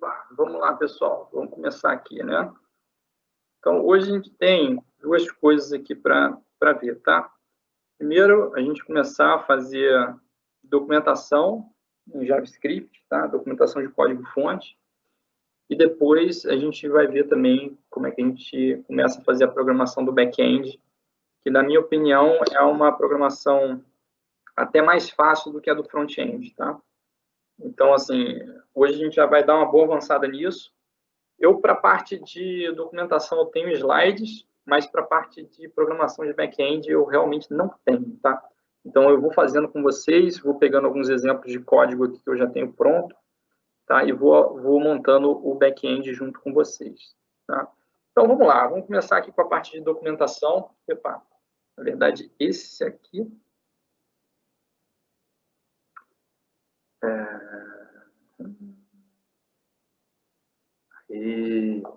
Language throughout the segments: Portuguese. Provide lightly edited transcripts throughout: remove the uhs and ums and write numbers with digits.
Opa, vamos lá, pessoal. Vamos começar aqui, né? Então, hoje a gente tem duas coisas aqui para ver, tá? Primeiro, a gente começar a fazer documentação em JavaScript, tá? Documentação de código-fonte. E depois a gente vai ver também como é que a gente começa a fazer a programação do back-end, que, na minha opinião, é uma programação até mais fácil do que a do front-end, tá? Então, assim, hoje a gente já vai dar uma boa avançada nisso. Eu, para a parte de documentação, eu tenho slides, mas para a parte de programação de back-end, eu realmente não tenho, tá? Então, eu vou fazendo com vocês, vou pegando alguns exemplos de código aqui que eu já tenho pronto, tá? E vou montando o back-end junto com vocês, tá? Então, vamos lá. Vamos começar aqui com a parte de documentação. Epa, na verdade, esse aqui...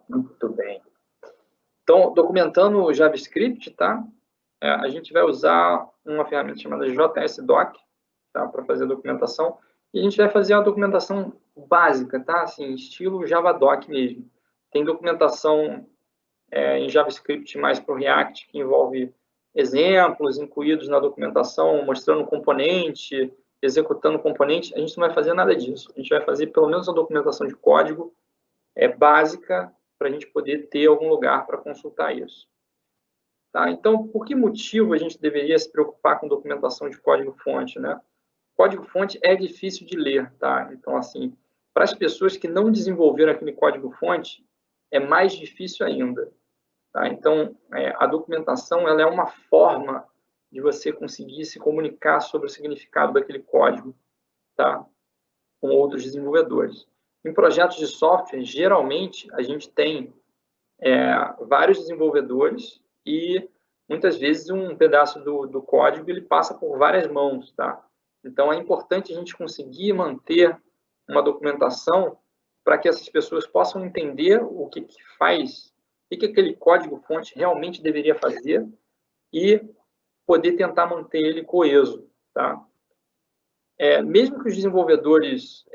Muito bem. Então, documentando o JavaScript, tá? A gente vai usar uma ferramenta chamada JSDoc, tá? Para fazer a documentação. E a gente vai fazer uma documentação básica, tá? Assim, estilo Javadoc mesmo. Tem documentação em JavaScript mais para o React, que envolve exemplos incluídos na documentação, mostrando componente, executando componente. A gente não vai fazer nada disso. A gente vai fazer pelo menos a documentação de código básica para a gente poder ter algum lugar para consultar isso. Tá? Então, por que motivo a gente deveria se preocupar com documentação de código-fonte, né? Código-fonte é difícil de ler, tá? Então, assim, para as pessoas que não desenvolveram aquele código-fonte, é mais difícil ainda, tá? Então, a documentação, ela é uma forma de você conseguir se comunicar sobre o significado daquele código, tá? Com outros desenvolvedores. Em projetos de software, geralmente, a gente tem vários desenvolvedores e, muitas vezes, um pedaço do código ele passa por várias mãos, tá? Então, é importante a gente conseguir manter uma documentação para que essas pessoas possam entender o que faz, o que aquele código-fonte realmente deveria fazer e poder tentar manter ele coeso, tá? Mesmo que os desenvolvedores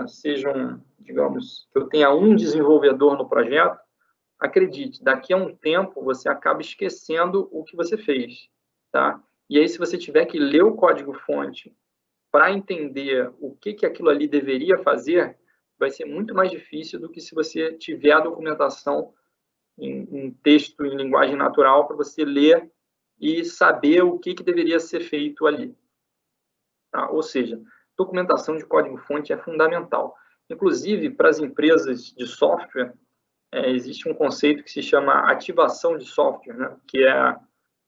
sejam, digamos, que eu tenha um desenvolvedor no projeto, acredite, daqui a um tempo você acaba esquecendo o que você fez, tá? E aí, se você tiver que ler o código-fonte para entender o que aquilo ali deveria fazer, vai ser muito mais difícil do que se você tiver a documentação em texto, em linguagem natural, para você ler e saber o que deveria ser feito ali. Tá? Ou seja, documentação de código-fonte é fundamental. Inclusive, para as empresas de software, existe um conceito que se chama ativação de software, né? Que é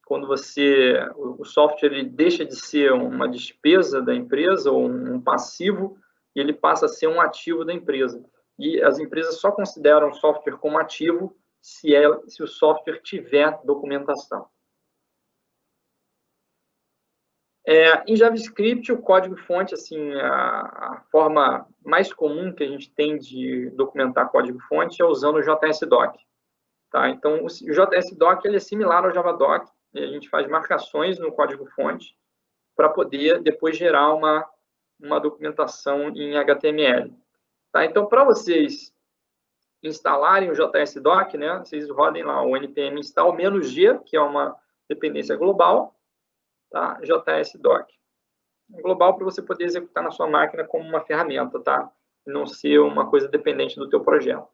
quando o software ele deixa de ser uma despesa da empresa ou um passivo e ele passa a ser um ativo da empresa. E as empresas só consideram o software como ativo se o software tiver documentação. Em JavaScript, o código-fonte, assim, a forma mais comum que a gente tem de documentar código-fonte é usando o JSDoc. Tá? Então, o JSDoc ele é similar ao Javadoc, e a gente faz marcações no código-fonte para poder depois gerar uma documentação em HTML. Tá? Então, para vocês instalarem o JSDoc, né, vocês rodem lá o npm install -g, que é uma dependência global, tá? JSDoc. Global para você poder executar na sua máquina como uma ferramenta, tá? E não ser uma coisa dependente do teu projeto.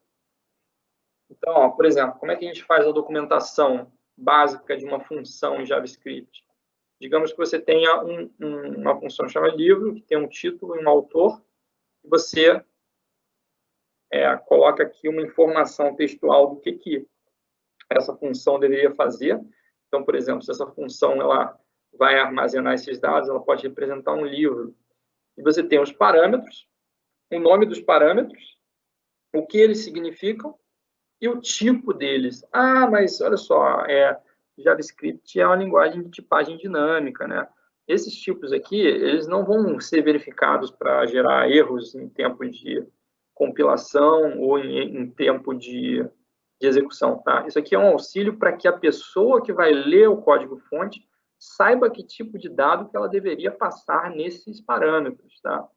Então, ó, por exemplo, como é que a gente faz a documentação básica de uma função em JavaScript? Digamos que você tenha uma função chamada livro, que tem um título e um autor, e você coloca aqui uma informação textual do que essa função deveria fazer. Então, por exemplo, se essa função ela vai armazenar esses dados, ela pode representar um livro. E você tem os parâmetros, o nome dos parâmetros, o que eles significam e o tipo deles. Ah, mas olha só, JavaScript é uma linguagem de tipagem dinâmica, né? Esses tipos aqui, eles não vão ser verificados para gerar erros em tempo de compilação ou em tempo de execução, tá? Isso aqui é um auxílio para que a pessoa que vai ler o código-fonte saiba que tipo de dado que ela deveria passar nesses parâmetros, tá?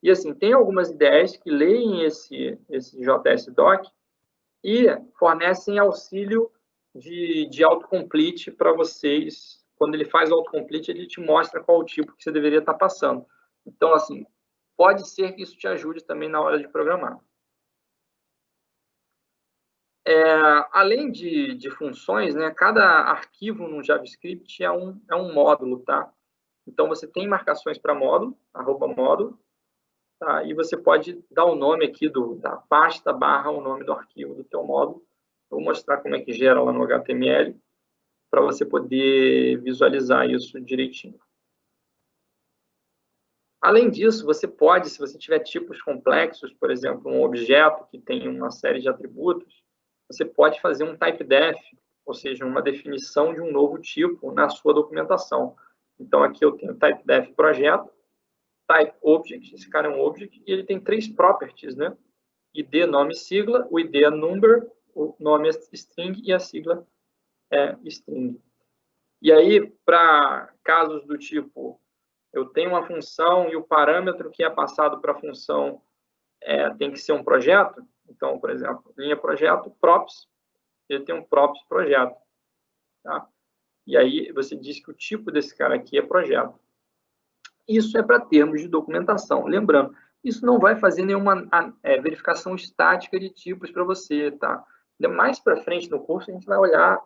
E, assim, tem algumas ideias que leem esse JS-Doc e fornecem auxílio de autocomplete para vocês. Quando ele faz o autocomplete, ele te mostra qual o tipo que você deveria estar passando. Então, assim, pode ser que isso te ajude também na hora de programar. Além de funções, né, cada arquivo no JavaScript é um módulo, tá? Então, você tem marcações para módulo, @módulo, tá? E você pode dar o nome aqui da pasta / o nome do arquivo do teu módulo. Vou mostrar como é que gera lá no HTML, para você poder visualizar isso direitinho. Além disso, você pode, se você tiver tipos complexos, por exemplo, um objeto que tem uma série de atributos, você pode fazer um typedef, ou seja, uma definição de um novo tipo na sua documentação. Então, aqui eu tenho typedef projeto, type object, esse cara é um object, e ele tem 3 properties, né? ID, nome e sigla, o ID é number, o nome é string e a sigla é string. E aí, para casos do tipo, eu tenho uma função e o parâmetro que é passado para a função tem que ser um projeto. Então, por exemplo, linha projeto, props, ele tem um props projeto. Tá? E aí você diz que o tipo desse cara aqui é projeto. Isso é para termos de documentação. Lembrando, isso não vai fazer nenhuma verificação estática de tipos para você. Tá? Mais para frente no curso, a gente vai olhar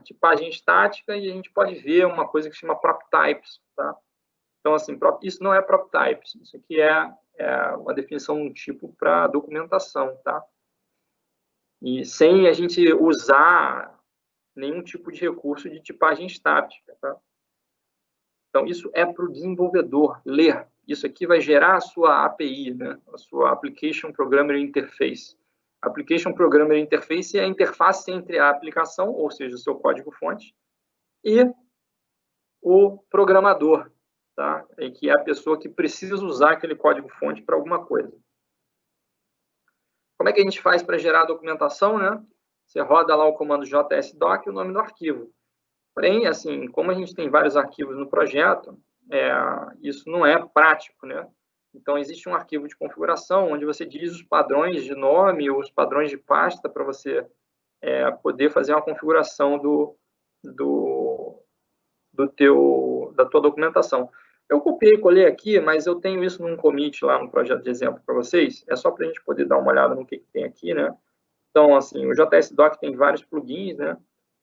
tipagem estática e a gente pode ver uma coisa que se chama prop types. Tá? Então, assim, isso não é prop types. Isso aqui é uma definição de um tipo para documentação. Tá? E sem a gente usar nenhum tipo de recurso de tipagem estática. Tá? Então, isso é para o desenvolvedor ler. Isso aqui vai gerar a sua API, né? A sua Application Programmer Interface. Application Programmer Interface é a interface entre a aplicação, ou seja, o seu código-fonte, e o programador, tá? Que é a pessoa que precisa usar aquele código-fonte para alguma coisa. Como é que a gente faz para gerar a documentação, né? Você roda lá o comando JS-Doc e o nome do arquivo. Porém, assim, como a gente tem vários arquivos no projeto, isso não é prático, né? Então, existe um arquivo de configuração onde você diz os padrões de nome ou os padrões de pasta para você poder fazer uma configuração da tua documentação. Eu copiei e colei aqui, mas eu tenho isso num commit lá no projeto de exemplo para vocês. É só para a gente poder dar uma olhada no que tem aqui, né? Então, assim, o JS-Doc tem vários plugins, né?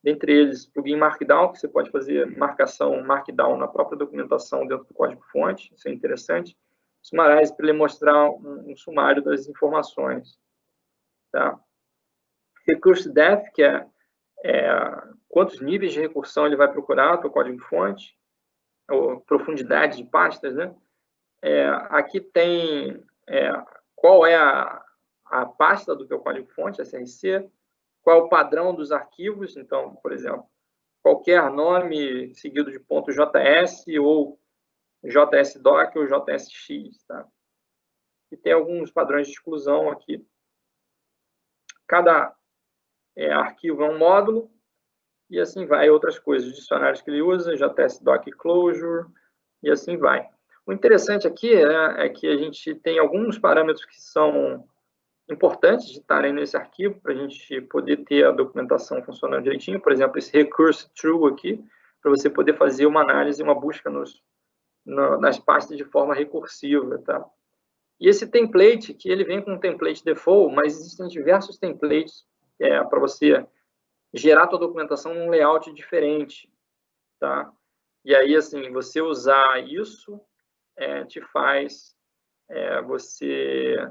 Dentre eles, plugin Markdown, que você pode fazer marcação Markdown na própria documentação dentro do código-fonte. Isso é interessante. Summarize, para ele mostrar um sumário das informações. Tá? Recurse-Depth, que é quantos níveis de recursão ele vai procurar para o código-fonte, ou profundidade de pastas, né? Aqui tem qual é a pasta do teu código-fonte, SRC, qual é o padrão dos arquivos. Então, por exemplo, qualquer nome seguido de .js ou JS-Doc ou JSX. Tá? E tem alguns padrões de exclusão aqui. Cada arquivo é um módulo, e assim vai, outras coisas, os dicionários que ele usa, JS-Doc Closure, e assim vai. O interessante aqui é que a gente tem alguns parâmetros que são importantes de estarem nesse arquivo para a gente poder ter a documentação funcionando direitinho. Por exemplo, esse recurse true aqui, para você poder fazer uma análise, uma busca nas pastas de forma recursiva. Tá? E esse template, que ele vem com um template default, mas existem diversos templates para você gerar a tua documentação num layout diferente. Tá? E aí, assim, você usar isso te faz você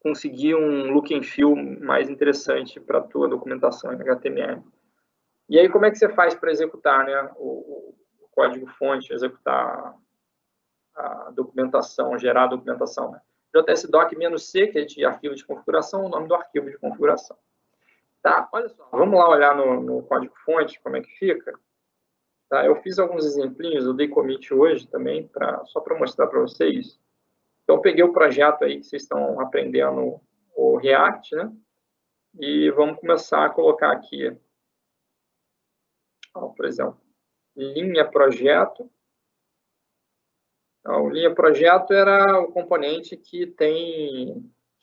conseguir um look and feel mais interessante para a tua documentação em HTML. E aí, como é que você faz para executar, né, o código-fonte, executar a documentação, gerar a documentação? Né? JS-Doc-C, que é de arquivo de configuração, o nome do arquivo de configuração. Tá, olha só, vamos lá olhar no código-fonte, como é que fica. Tá, eu fiz alguns exemplinhos, eu dei commit hoje também, só para mostrar para vocês. Então, eu peguei o projeto aí que vocês estão aprendendo, o React, né? E vamos começar a colocar aqui, por exemplo, linha projeto. Então, linha projeto era o componente que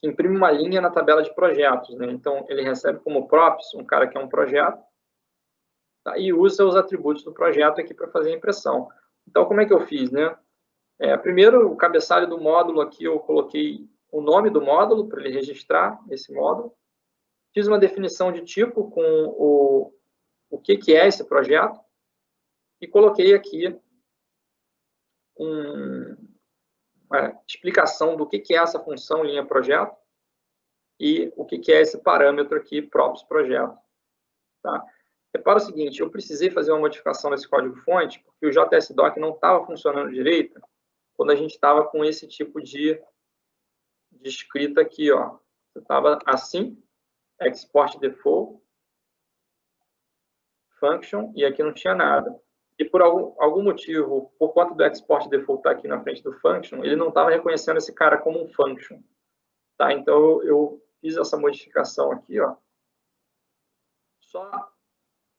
imprime uma linha na tabela de projetos, né? Então, ele recebe como props um cara que é um projeto, tá? E usa os atributos do projeto aqui para fazer a impressão. Então, como é que eu fiz, né? Primeiro, o cabeçalho do módulo aqui, eu coloquei o nome do módulo para ele registrar esse módulo. Fiz uma definição de tipo com o que é esse projeto e coloquei aqui uma explicação do que é essa função linha projeto e o que é esse parâmetro aqui, props projeto. Tá? Repara o seguinte, eu precisei fazer uma modificação nesse código-fonte porque o JSDoc não estava funcionando direito quando a gente estava com esse tipo de escrita aqui, ó. Estava assim, export default, function, e aqui não tinha nada. E por algum motivo, por conta do export default estar aqui na frente do function, ele não estava reconhecendo esse cara como um function. Tá? Então, eu fiz essa modificação aqui, ó. Só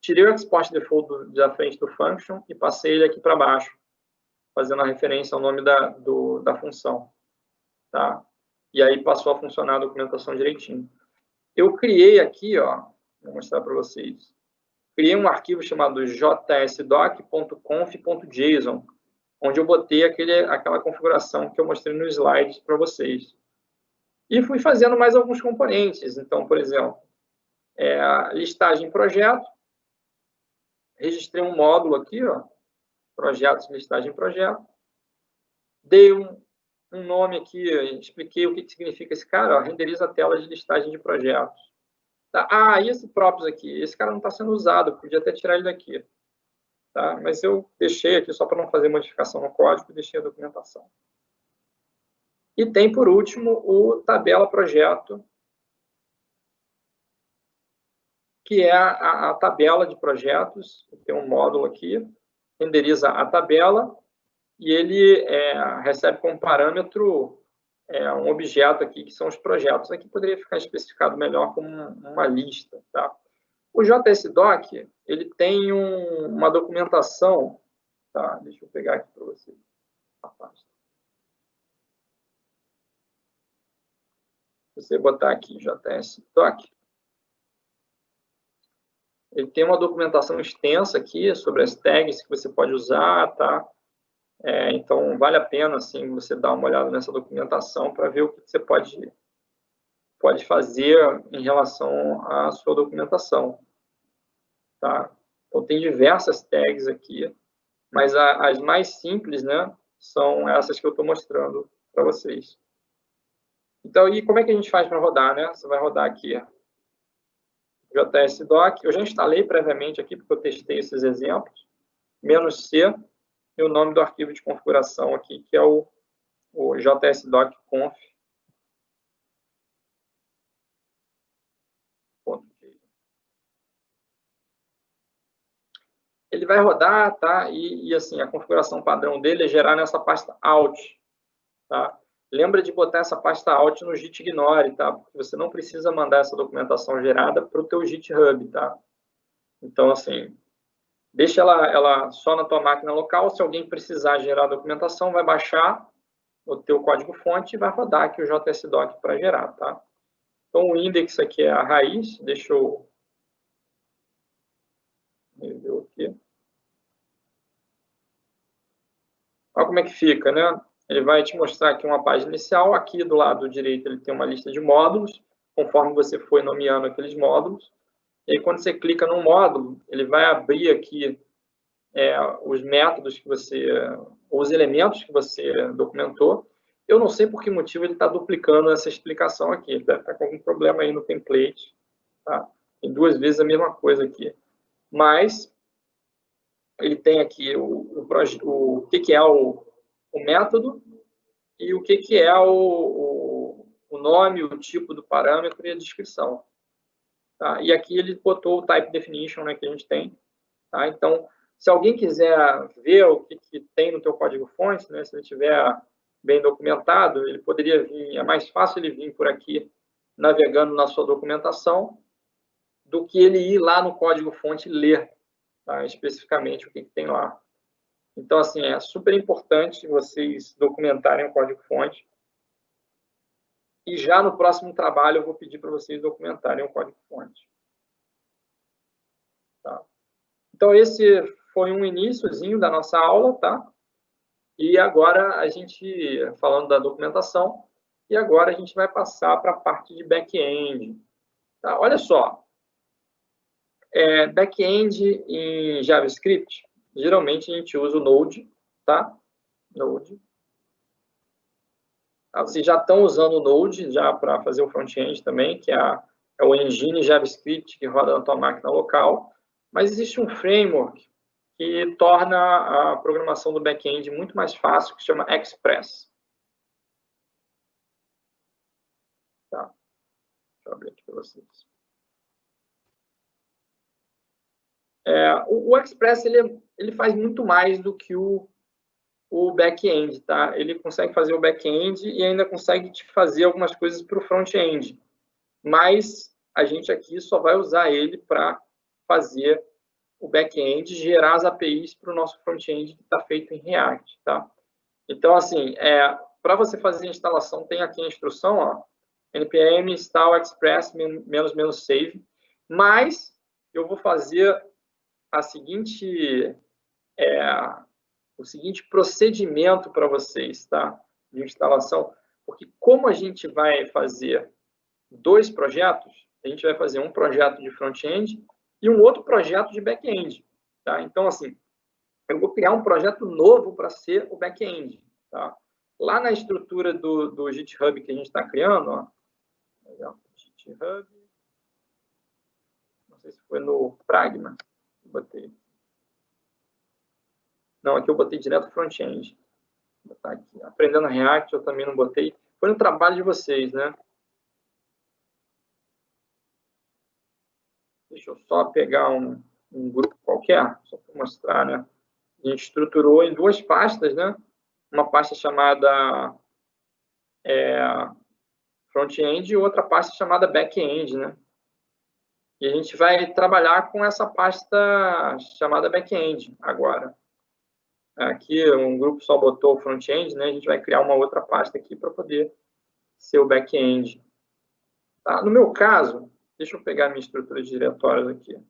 tirei o export default da frente do function e passei ele aqui para baixo, fazendo a referência ao nome da função. Tá? E aí passou a funcionar a documentação direitinho. Eu criei aqui, ó, vou mostrar para vocês. Criei um arquivo chamado jsdoc.conf.json, onde eu botei aquela configuração que eu mostrei no slide para vocês. E fui fazendo mais alguns componentes. Então, por exemplo, a listagem projeto. Registrei um módulo aqui, ó, projetos, listagem projeto. Dei um nome aqui, expliquei o que significa esse cara, ó, renderiza a tela de listagem de projetos. Tá? Ah, e esse props aqui? Esse cara não está sendo usado, podia até tirar ele daqui. Tá? Mas eu deixei aqui só para não fazer modificação no código, deixei a documentação. E tem, por último, o tabela projeto, que é a tabela de projetos. Tem um módulo aqui, renderiza a tabela, e ele recebe como parâmetro um objeto aqui, que são os projetos. Aqui poderia ficar especificado melhor como uma lista. Tá? O JSDoc, ele tem uma documentação, tá? Deixa eu pegar aqui para vocês. Se você botar aqui JSDoc, ele tem uma documentação extensa aqui sobre as tags que você pode usar, tá? Então, vale a pena, assim, você dar uma olhada nessa documentação para ver o que você pode fazer em relação à sua documentação. Tá? Então, tem diversas tags aqui, mas as mais simples, né, são essas que eu estou mostrando para vocês. Então, e como é que a gente faz para rodar, né? Você vai rodar aqui JSDoc. Eu já instalei previamente aqui, porque eu testei esses exemplos. -c e o nome do arquivo de configuração aqui, que é o jsdoc.conf. Ele vai rodar, tá? E assim, a configuração padrão dele é gerar nessa pasta alt, tá? Lembra de botar essa pasta alt no gitignore, tá? Porque você não precisa mandar essa documentação gerada para o teu GitHub, tá? Então, assim, deixa ela só na tua máquina local. Se alguém precisar gerar a documentação, vai baixar o teu código-fonte e vai rodar aqui o JSDoc para gerar, tá? Então, o index aqui é a raiz. Deixa eu ver aqui. Olha como é que fica, né? Ele vai te mostrar aqui uma página inicial. Aqui do lado direito ele tem uma lista de módulos, conforme você foi nomeando aqueles módulos. E aí, quando você clica no módulo, ele vai abrir aqui os métodos que você, os elementos que você documentou. Eu não sei por que motivo ele está duplicando essa explicação aqui. Ele deve estar com algum problema aí no template. Tá? Tem duas vezes a mesma coisa aqui. Mas ele tem aqui o que é o método e o que é o nome, o tipo do parâmetro e a descrição. Tá? E aqui ele botou o type definition, né, que a gente tem. Tá? Então, se alguém quiser ver o que tem no teu código-fonte, né, se ele estiver bem documentado, ele poderia vir, é mais fácil ele vir por aqui navegando na sua documentação do que ele ir lá no código-fonte e ler, tá, especificamente o que tem lá. Então, assim, é super importante vocês documentarem o código-fonte. E já no próximo trabalho eu vou pedir para vocês documentarem o código-fonte. Tá? Então, esse foi um iniciozinho da nossa aula, tá? E agora a gente, falando da documentação, e agora a gente vai passar para a parte de back-end. Tá? Olha só, back-end em JavaScript, geralmente a gente usa o Node, tá? Node. Vocês já estão usando o Node já para fazer o front-end também, que é o engine JavaScript que roda na tua máquina local, mas existe um framework que torna a programação do back-end muito mais fácil, que se chama Express. Tá? Deixa eu abrir aqui para vocês. O Express ele faz muito mais do que o back-end, tá? Ele consegue fazer o back-end e ainda consegue te fazer algumas coisas para o front-end. Mas a gente aqui só vai usar ele para fazer o back-end, gerar as APIs para o nosso front-end que está feito em React, tá? Então, assim, para você fazer a instalação, tem aqui a instrução, ó, npm install express --save, mas eu vou fazer o seguinte procedimento para vocês, tá? De instalação, porque como a gente vai fazer 2 projetos, a gente vai fazer um projeto de front-end e um outro projeto de back-end, tá? Então, assim, eu vou criar um projeto novo para ser o back-end, tá? Lá na estrutura do GitHub que a gente está criando, ó, GitHub, não sei se foi no Pragma, botei. Não, aqui eu botei direto front-end. Vou botar aqui. Aprendendo React, eu também não botei. Foi no trabalho de vocês, né? Deixa eu só pegar um grupo qualquer, só para mostrar, né? A gente estruturou em 2 pastas, né? Uma pasta chamada front-end e outra pasta chamada back-end, né? E a gente vai trabalhar com essa pasta chamada back-end agora. Aqui um grupo só botou o front-end, né? A gente vai criar uma outra pasta aqui para poder ser o back-end. Tá? No meu caso, deixa eu pegar minha estrutura de diretórios aqui.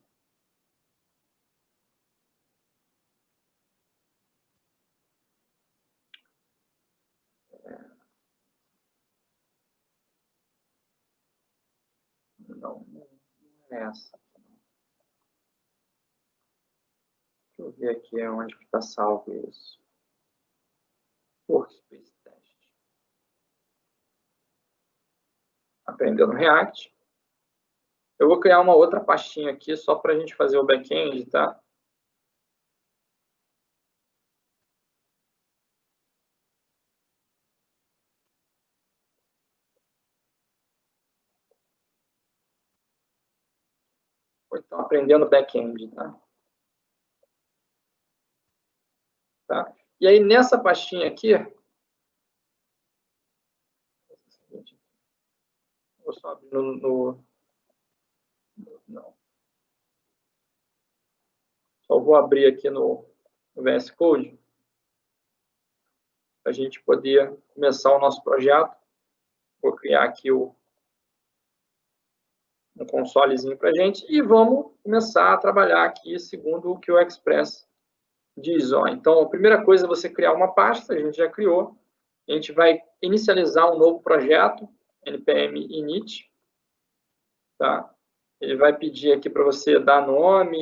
Não é essa. Deixa eu ver aqui onde está salvo isso. Workspace Test. Aprendendo React. Eu vou criar uma outra pastinha aqui só para a gente fazer o back-end, tá? Ou então aprendendo back-end, tá? E aí nessa pastinha aqui, vou só abrir não. Só vou abrir aqui no VS Code para a gente poder começar o nosso projeto. Vou criar aqui um consolezinho para a gente e vamos começar a trabalhar aqui segundo o que o Express diz. Ó. Então, a primeira coisa é você criar uma pasta, a gente já criou. A gente vai inicializar um novo projeto, npm init. Tá? Ele vai pedir aqui para você dar nome,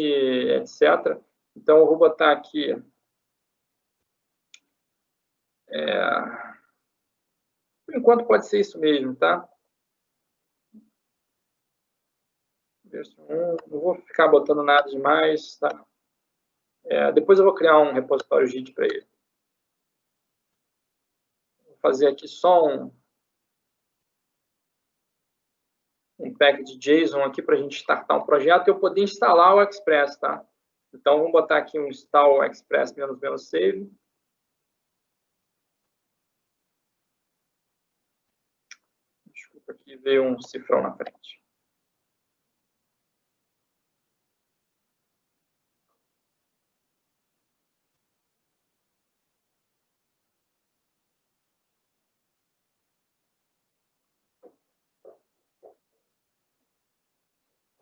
etc. Então, eu vou botar aqui... Por enquanto, pode ser isso mesmo, tá? Versão 1, não vou ficar botando nada demais, tá? Depois eu vou criar um repositório Git para ele. Vou fazer aqui só um pack de JSON aqui para a gente startar um projeto e eu poder instalar o Express, tá? Então, vamos botar aqui um install express --save. Desculpa, aqui veio um cifrão na frente.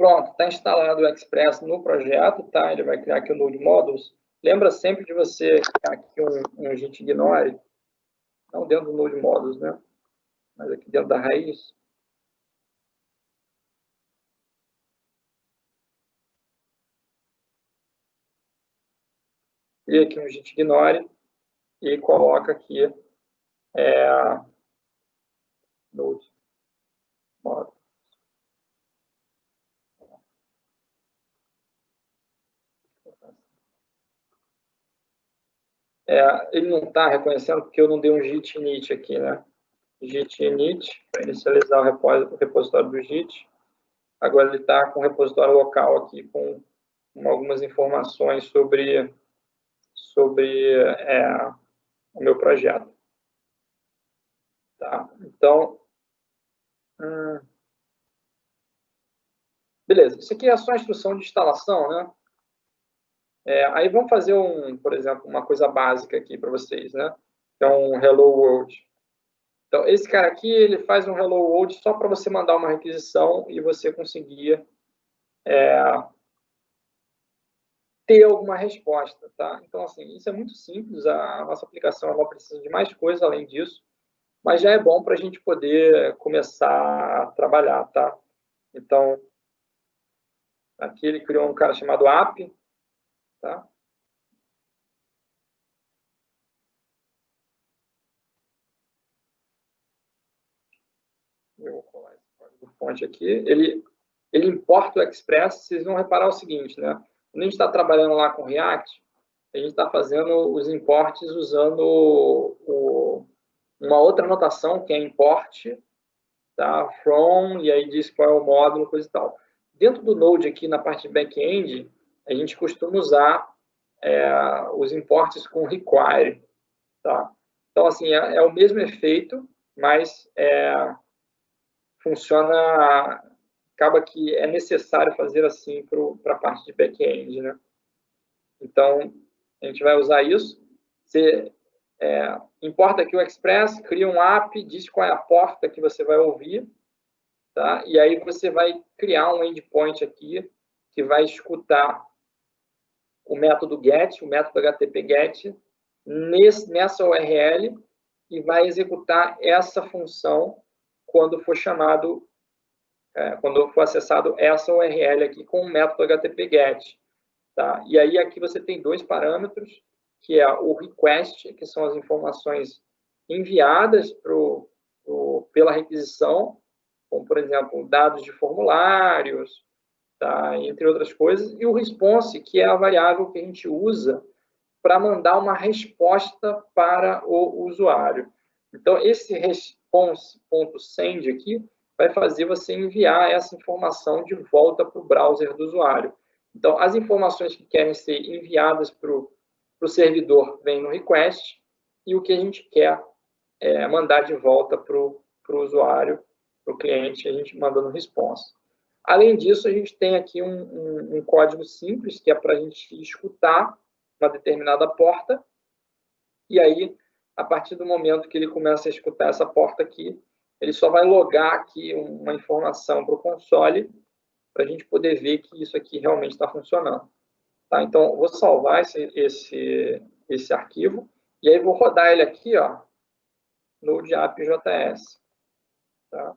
Pronto, está instalado o Express no projeto, tá? Ele vai criar aqui o Node Modules. Lembra sempre de você criar aqui um Git ignore, não dentro do Node Modules, né? Mas aqui dentro da raiz. Cria aqui um Git ignore e coloca aqui Node Modules. Ele não está reconhecendo porque eu não dei um git init aqui, né? Git init, para inicializar o repositório do git. Agora ele está com o repositório local aqui, com algumas informações sobre o meu projeto. Tá? Então, beleza. Isso aqui é só a instrução de instalação, né? Aí vamos fazer, por exemplo, uma coisa básica aqui para vocês, né? Que é um Hello World. Então, esse cara aqui, ele faz um Hello World só para você mandar uma requisição e você conseguir ter alguma resposta, tá? Então, assim, isso é muito simples, a nossa aplicação não precisa de mais coisa além disso, mas já é bom para a gente poder começar a trabalhar, tá? Então, aqui ele criou um cara chamado app, tá? Eu vou colar esse código-fonte aqui. Ele importa o Express, vocês vão reparar o seguinte, né? Quando a gente está trabalhando lá com React, a gente está fazendo os imports usando uma outra notação, que é import, tá? From, e aí diz qual é o módulo, coisa e tal. Dentro do Node, aqui na parte de back-end, a gente costuma usar os imports com require, tá? Então, assim, é o mesmo efeito, mas funciona, acaba que é necessário fazer assim para a parte de back-end, né? Então, a gente vai usar isso. Você importa aqui o Express, cria um app, diz qual é a porta que você vai ouvir, tá? E aí você vai criar um endpoint aqui que vai escutar o método get, o método HTTP get, nessa URL e vai executar essa função quando for chamado, quando for acessado essa URL aqui com o método HTTP get. Tá? E aí aqui você tem dois parâmetros, que é o request, que são as informações enviadas pela requisição, como, por exemplo, dados de formulários, tá? Entre outras coisas, e o response, que é a variável que a gente usa para mandar uma resposta para o usuário. Então, esse response.send aqui vai fazer você enviar essa informação de volta para o browser do usuário. Então, as informações que querem ser enviadas para o servidor vêm no request, e o que a gente quer mandar de volta para o usuário, para o cliente, a gente manda no response. Além disso, a gente tem aqui um código simples, que é para a gente escutar uma determinada porta, e aí, a partir do momento que ele começa a escutar essa porta aqui, ele só vai logar aqui uma informação para o console, para a gente poder ver que isso aqui realmente está funcionando. Tá? Então, eu vou salvar esse arquivo, e aí vou rodar ele aqui, ó, no Node.app.js. Tá?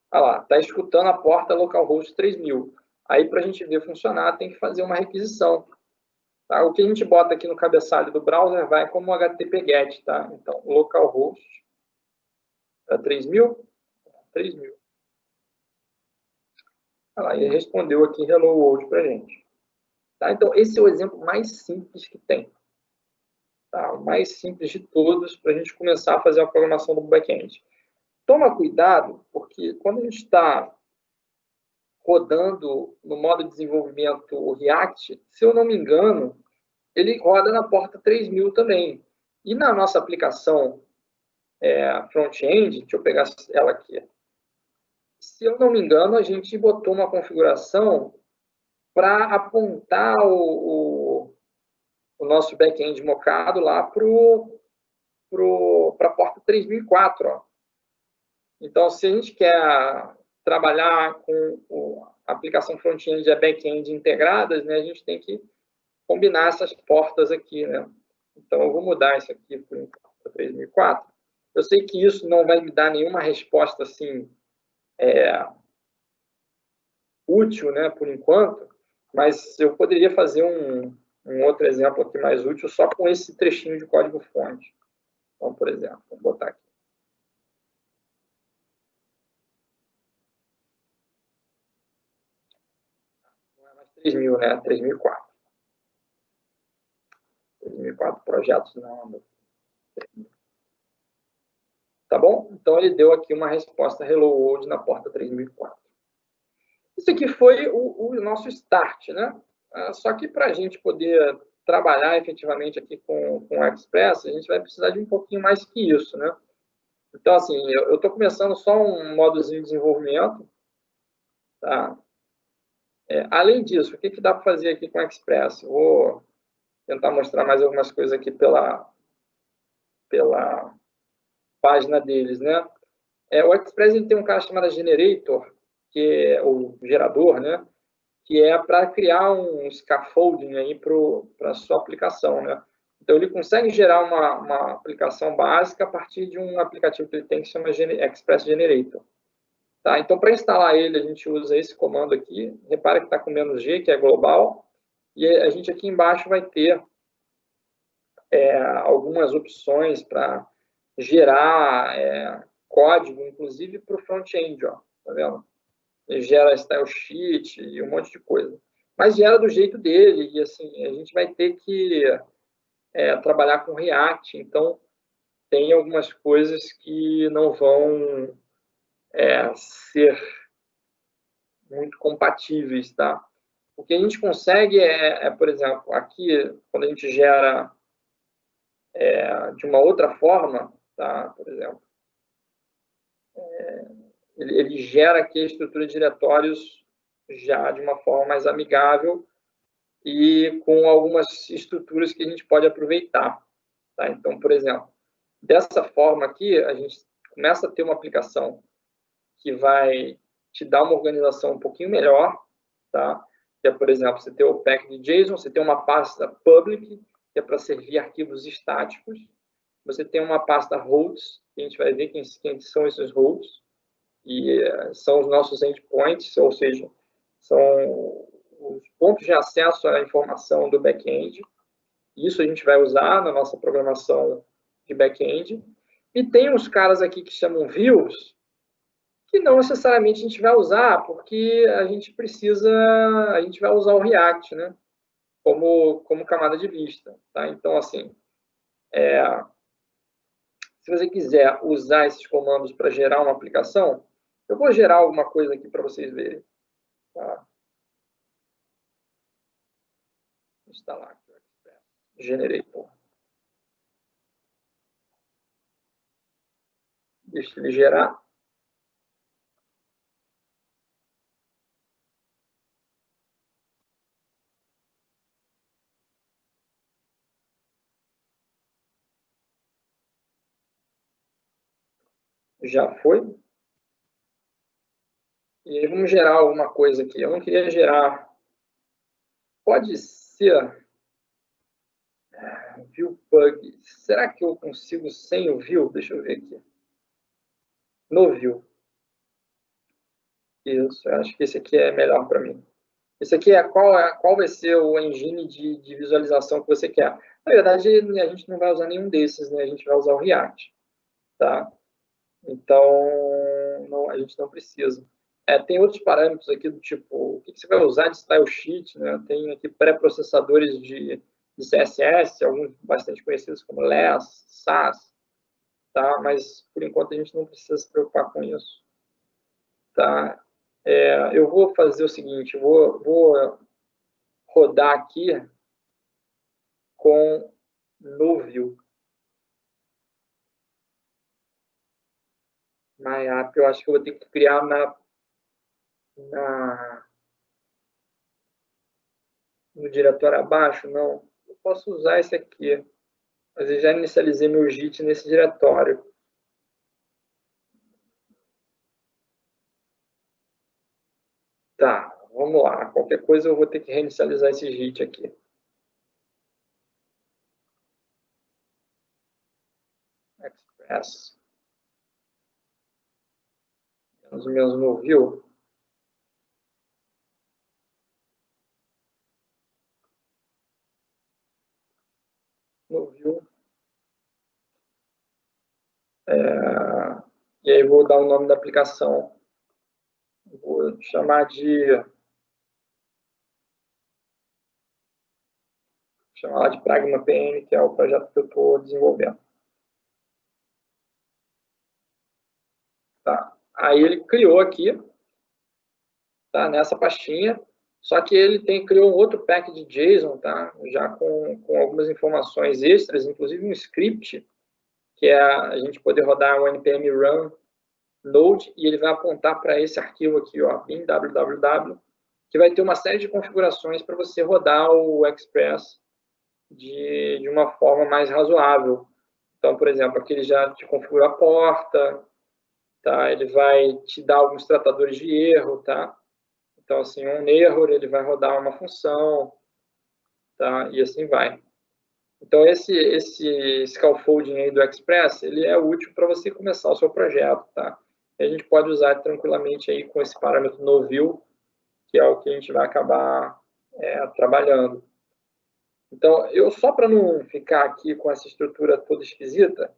Olha lá, está escutando a porta localhost 3000. Aí, para a gente ver funcionar, tem que fazer uma requisição. Tá? O que a gente bota aqui no cabeçalho do browser vai como HTTP GET. Tá? Então, localhost para 3000. 3000. Olha lá, ele respondeu aqui Hello World para a gente. Tá? Então, esse é o exemplo mais simples que tem. Tá? O mais simples de todos para a gente começar a fazer a programação do back-end. Toma cuidado, porque quando a gente está rodando no modo de desenvolvimento o React, se eu não me engano, ele roda na porta 3000 também. E na nossa aplicação front-end, deixa eu pegar ela aqui. Se eu não me engano, a gente botou uma configuração para apontar o nosso back-end mocado lá para o para a porta 3004. Ó. Então, se a gente quer trabalhar com a aplicação front-end e a back-end integradas, né, a gente tem que combinar essas portas aqui. Né? Então, eu vou mudar isso aqui para 3004. Eu sei que isso não vai me dar nenhuma resposta assim, útil, né, por enquanto, mas eu poderia fazer um outro exemplo aqui mais útil só com esse trechinho de código-fonte. Então, por exemplo, vou botar aqui. Não é mais 3.000, né? 3.004. 3.004 projetos não. Tá bom? Então, ele deu aqui uma resposta Hello World na porta 3004. Isso aqui foi o nosso start, né? Só que para a gente poder trabalhar efetivamente aqui com o Express, a gente vai precisar de um pouquinho mais que isso, né? Então, assim, eu estou começando só um módulozinho de desenvolvimento. Tá? Além disso, o que dá para fazer aqui com o Express? Eu vou tentar mostrar mais algumas coisas aqui pela página deles, né? O Express ele tem um cara chamado Generator, que é o gerador, né? Que é para criar um scaffolding aí para a sua aplicação, né? Então, ele consegue gerar uma aplicação básica a partir de um aplicativo que ele tem que se chama Express Generator. Tá? Então, para instalar ele, a gente usa esse comando aqui. Repara que está com "-g", que é global. E a gente aqui embaixo vai ter algumas opções para gerar código, inclusive para o front-end. Tá vendo? Ele gera style sheet e um monte de coisa. Mas gera do jeito dele. E assim, a gente vai ter que trabalhar com React. Então, tem algumas coisas que não vão ser muito compatíveis, tá? O que a gente consegue por exemplo, aqui, quando a gente gera de uma outra forma, tá? Por exemplo, ele gera aqui a estrutura de diretórios já de uma forma mais amigável e com algumas estruturas que a gente pode aproveitar, tá? Então, por exemplo, dessa forma aqui, a gente começa a ter uma aplicação que vai te dar uma organização um pouquinho melhor, tá? Que é, por exemplo, você tem o pack de JSON, você tem uma pasta public, que é para servir arquivos estáticos, você tem uma pasta routes, que a gente vai ver quem são esses routes, e são os nossos endpoints, ou seja, são os pontos de acesso à informação do back-end. Isso a gente vai usar na nossa programação de back-end. E tem uns caras aqui que chamam views, que não necessariamente a gente vai usar, porque a gente vai usar o React, né? Como camada de vista, tá? Então, assim, se você quiser usar esses comandos para gerar uma aplicação, eu vou gerar alguma coisa aqui para vocês verem. Tá? Vou instalar aqui o Express Generator. Deixa ele gerar. Já foi. E aí vamos gerar alguma coisa aqui. Eu não queria gerar... Pode ser... View Pug. Será que eu consigo sem o view? Deixa eu ver aqui. No view. Isso, eu acho que esse aqui é melhor para mim. Esse aqui qual vai ser o engine de visualização que você quer. Na verdade, a gente não vai usar nenhum desses, né? A gente vai usar o React. Tá? Então, não, a gente não precisa. Tem outros parâmetros aqui do tipo, o que você vai usar de style sheet, né? Tem aqui pré-processadores de CSS, alguns bastante conhecidos como Less, Sass, tá? Mas, por enquanto, a gente não precisa se preocupar com isso. Tá? Eu vou fazer o seguinte, vou rodar aqui com no view. Na app, eu acho que eu vou ter que criar no diretório abaixo, não. Eu posso usar esse aqui. Mas eu já inicializei meu JIT nesse diretório. Tá, vamos lá. Qualquer coisa eu vou ter que reinicializar esse JIT aqui. Express. Menos no view. No view. E aí vou dar o nome da aplicação. Vou chamar de Pragma PM, que é o projeto que eu estou desenvolvendo. Tá. Aí ele criou aqui, tá, nessa pastinha, só que ele criou um outro pack de JSON, tá, já com algumas informações extras, inclusive um script, que é a gente poder rodar o npm run node, e ele vai apontar para esse arquivo aqui, ó, bin www, que vai ter uma série de configurações para você rodar o Express de uma forma mais razoável. Então, por exemplo, aqui ele já te configura a porta, tá? Ele vai te dar alguns tratadores de erro, tá? Então, assim, um error, ele vai rodar uma função, tá? E assim vai. Então, esse scaffolding aí do Express, ele é útil para você começar o seu projeto, tá? E a gente pode usar tranquilamente aí com esse parâmetro noView, que é o que a gente vai acabar trabalhando. Então, só para não ficar aqui com essa estrutura toda esquisita,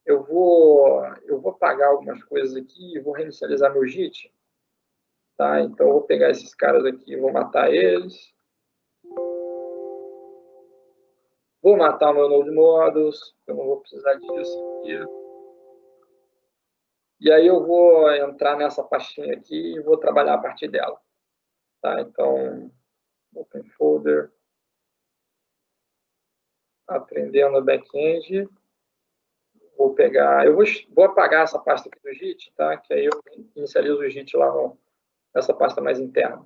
eu vou apagar algumas coisas aqui e vou reinicializar meu JIT. Tá? Então, eu vou pegar esses caras aqui e vou matar eles. Vou matar o meu node models, eu não vou precisar disso aqui. E aí eu vou entrar nessa pastinha aqui e vou trabalhar a partir dela. Tá? Então, open folder, aprendendo back-end. Vou pegar, vou apagar essa pasta aqui do JIT, tá? Que aí eu inicializo o JIT lá nessa pasta mais interna.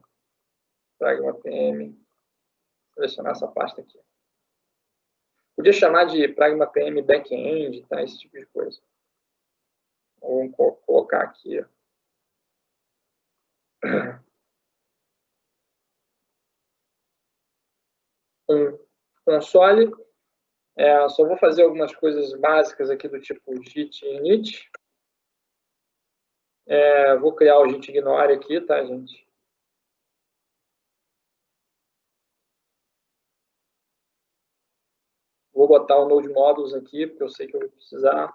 Pragma PM, selecionar essa pasta aqui. Podia chamar de Pragma PM back-end, tá? Esse tipo de coisa. Vamos colocar aqui. Um console. Só vou fazer algumas coisas básicas aqui do tipo JIT e init. Vou criar o JIT ignore aqui, tá, gente? Vou botar o node models aqui, porque eu sei que eu vou precisar.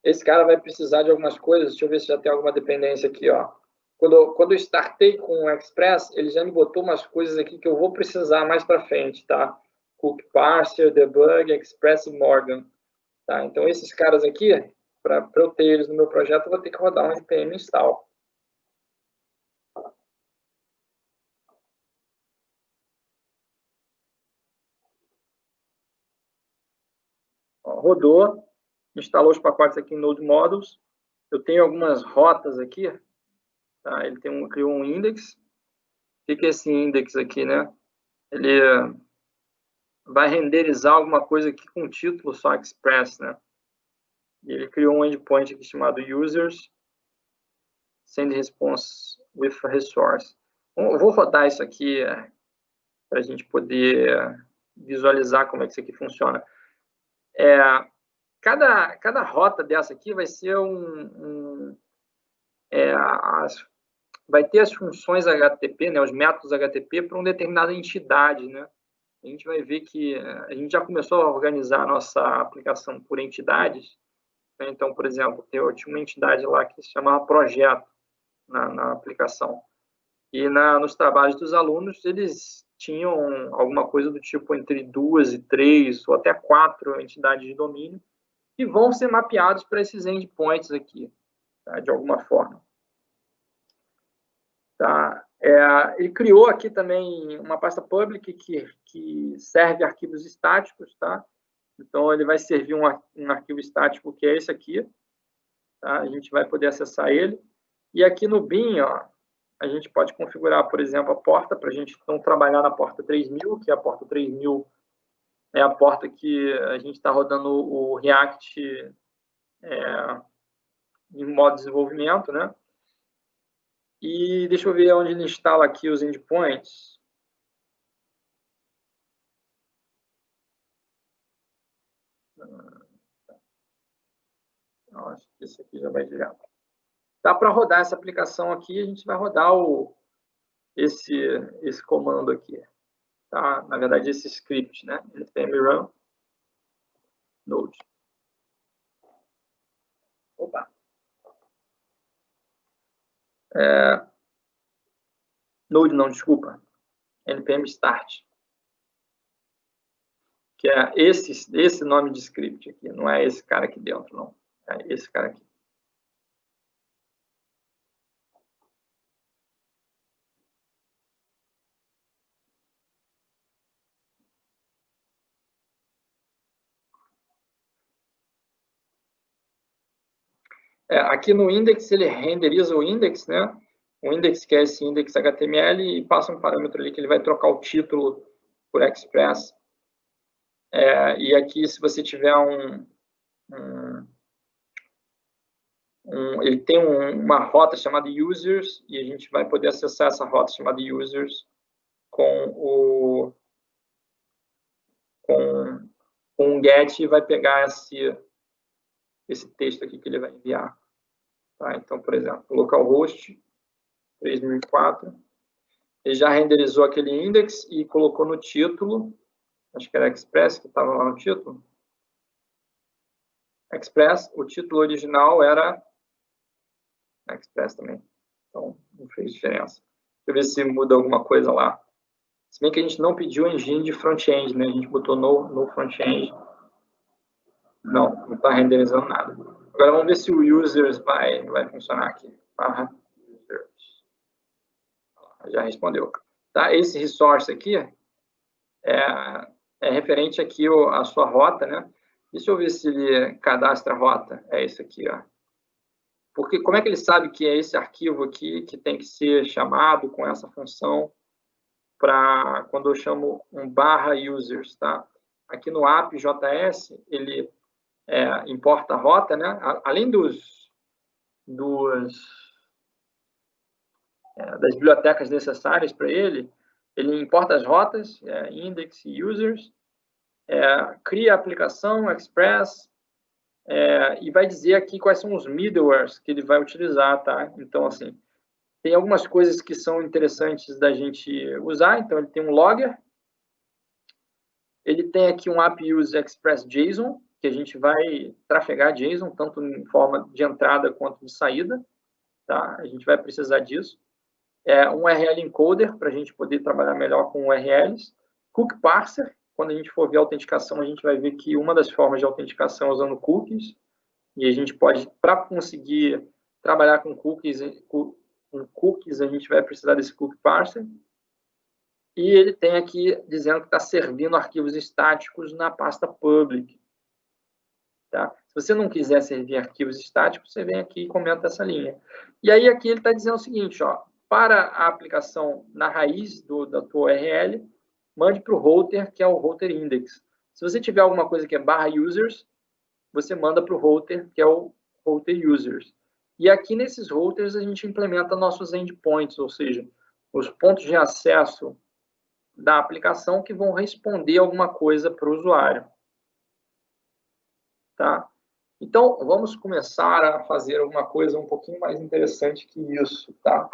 Esse cara vai precisar de algumas coisas. Deixa eu ver se já tem alguma dependência aqui, ó. Quando eu startei com o Express, ele já me botou umas coisas aqui que eu vou precisar mais para frente, tá? Cook Parser, Debug, Express e Morgan. Tá? Então, esses caras aqui, para eu ter eles no meu projeto, eu vou ter que rodar um npm install. Ó, rodou, instalou os pacotes aqui em Node Modules. Eu tenho algumas rotas aqui. Tá? Ele criou um index. O que é esse index aqui, né? Ele vai renderizar alguma coisa aqui com título só Express, né? E ele criou um endpoint aqui chamado users send response with resource. Eu vou rodar isso aqui para a gente poder visualizar como é que isso aqui funciona. Cada rota dessa aqui vai ser vai ter as funções HTTP, né, os métodos HTTP para uma determinada entidade, né? A gente vai ver que a gente já começou a organizar a nossa aplicação por entidades. Né? Então, por exemplo, eu tinha uma entidade lá que se chamava projeto na aplicação. E nos trabalhos dos alunos, eles tinham alguma coisa do tipo entre 2 e 3 ou até 4 entidades de domínio que vão ser mapeados para esses endpoints aqui, tá? De alguma forma. Tá? Ele criou aqui também uma pasta public que serve arquivos estáticos, tá? Então, ele vai servir um arquivo estático que é esse aqui, tá? A gente vai poder acessar ele. E aqui no bin, ó, a gente pode configurar, por exemplo, a porta, para a gente então trabalhar na porta 3000, que a porta 3000 é a porta que a gente está rodando o React em modo desenvolvimento, né? E deixa eu ver onde ele instala aqui os endpoints. Acho que esse aqui já vai direto. Dá para rodar essa aplicação aqui, a gente vai rodar esse comando aqui. Tá? Na verdade, esse script, né? npm run node. Opa. Node não, desculpa. npm start. Que é esse nome de script aqui. Não é esse cara aqui dentro, não. É esse cara aqui. Aqui no index, ele renderiza o index, né? O index, que é esse index HTML, e passa um parâmetro ali que ele vai trocar o título por Express. E aqui, se você tiver ele tem uma rota chamada users, e a gente vai poder acessar essa rota chamada users com um get, e vai pegar esse texto aqui que ele vai enviar. Tá? Então, por exemplo, localhost 3004, ele já renderizou aquele index e colocou no título, acho que era Express, que estava lá no título. Express, o título original era Express também. Então, não fez diferença. Deixa eu ver se muda alguma coisa lá. Se bem que a gente não pediu engine de front-end, né? A gente botou no front-end. Não está renderizando nada. Agora vamos ver se o users vai funcionar aqui. Users. Já respondeu. Tá? Esse resource aqui é referente aqui à sua rota, né? Deixa eu ver se ele cadastra a rota. É esse aqui, ó. Porque como é que ele sabe que é esse arquivo aqui que tem que ser chamado com essa função para quando eu chamo um _users, tá? Aqui no app.js, ele importa a rota, né? Além das bibliotecas necessárias para ele importa as rotas, index e users, cria a aplicação, Express, e vai dizer aqui quais são os middlewares que ele vai utilizar, tá? Então, assim, tem algumas coisas que são interessantes da gente usar. Então, ele tem um logger, ele tem aqui um app use express JSON, que a gente vai trafegar JSON, tanto em forma de entrada quanto de saída, tá? A gente vai precisar disso. Um URL encoder, para a gente poder trabalhar melhor com URLs. Cookie parser, quando a gente for ver a autenticação, a gente vai ver que uma das formas de autenticação é usando cookies, e a gente pode, para conseguir trabalhar com cookies, a gente vai precisar desse cookie parser. E ele tem aqui dizendo que está servindo arquivos estáticos na pasta public. Tá? Se você não quiser servir arquivos estáticos, você vem aqui e comenta essa linha. E aí aqui ele está dizendo o seguinte, ó, para a aplicação na raiz da tua URL, mande para o router, que é o router index. Se você tiver alguma coisa que é /users, você manda para o router, que é o router users. E aqui nesses routers a gente implementa nossos endpoints, ou seja, os pontos de acesso da aplicação que vão responder alguma coisa para o usuário. Tá? Então, vamos começar a fazer alguma coisa um pouquinho mais interessante que isso, tá?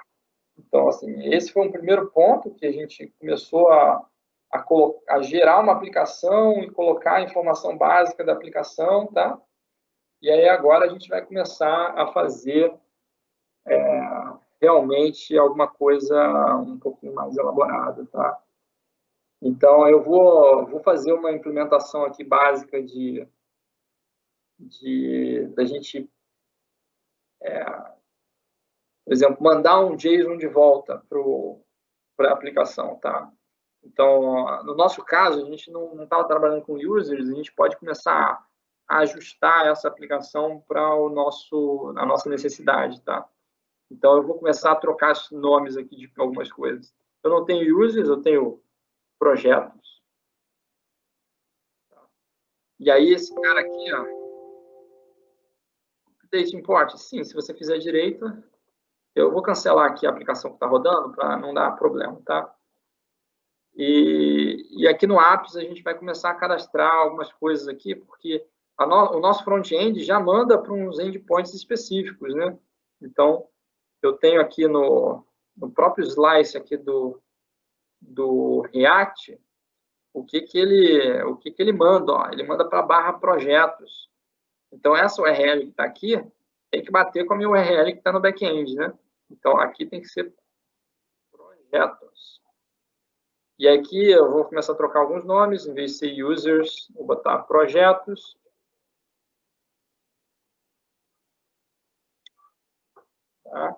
Então, assim, esse foi um primeiro ponto que a gente começou a gerar uma aplicação e colocar a informação básica da aplicação, tá? E aí agora a gente vai começar a fazer realmente alguma coisa um pouquinho mais elaborada, tá? Então, eu vou fazer uma implementação aqui básica da gente, por exemplo, mandar um JSON de volta para a aplicação, tá? Então, no nosso caso, a gente não estava trabalhando com users, a gente pode começar a ajustar essa aplicação para a nossa necessidade, tá? Então, eu vou começar a trocar os nomes aqui de algumas coisas. Eu não tenho users, eu tenho projetos. E aí, esse cara aqui, ó, update import. Sim, se você fizer direito, eu vou cancelar aqui a aplicação que está rodando para não dar problema, tá? E aqui no Apps a gente vai começar a cadastrar algumas coisas aqui, porque o nosso front-end já manda para uns endpoints específicos, né? Então, eu tenho aqui no próprio slice aqui do React, o que ele manda? Ó, ele manda para a /projetos. Então, essa URL que está aqui tem que bater com a minha URL que está no back-end, né? Então, aqui tem que ser projetos. E aqui eu vou começar a trocar alguns nomes, em vez de ser users, vou botar projetos. Tá?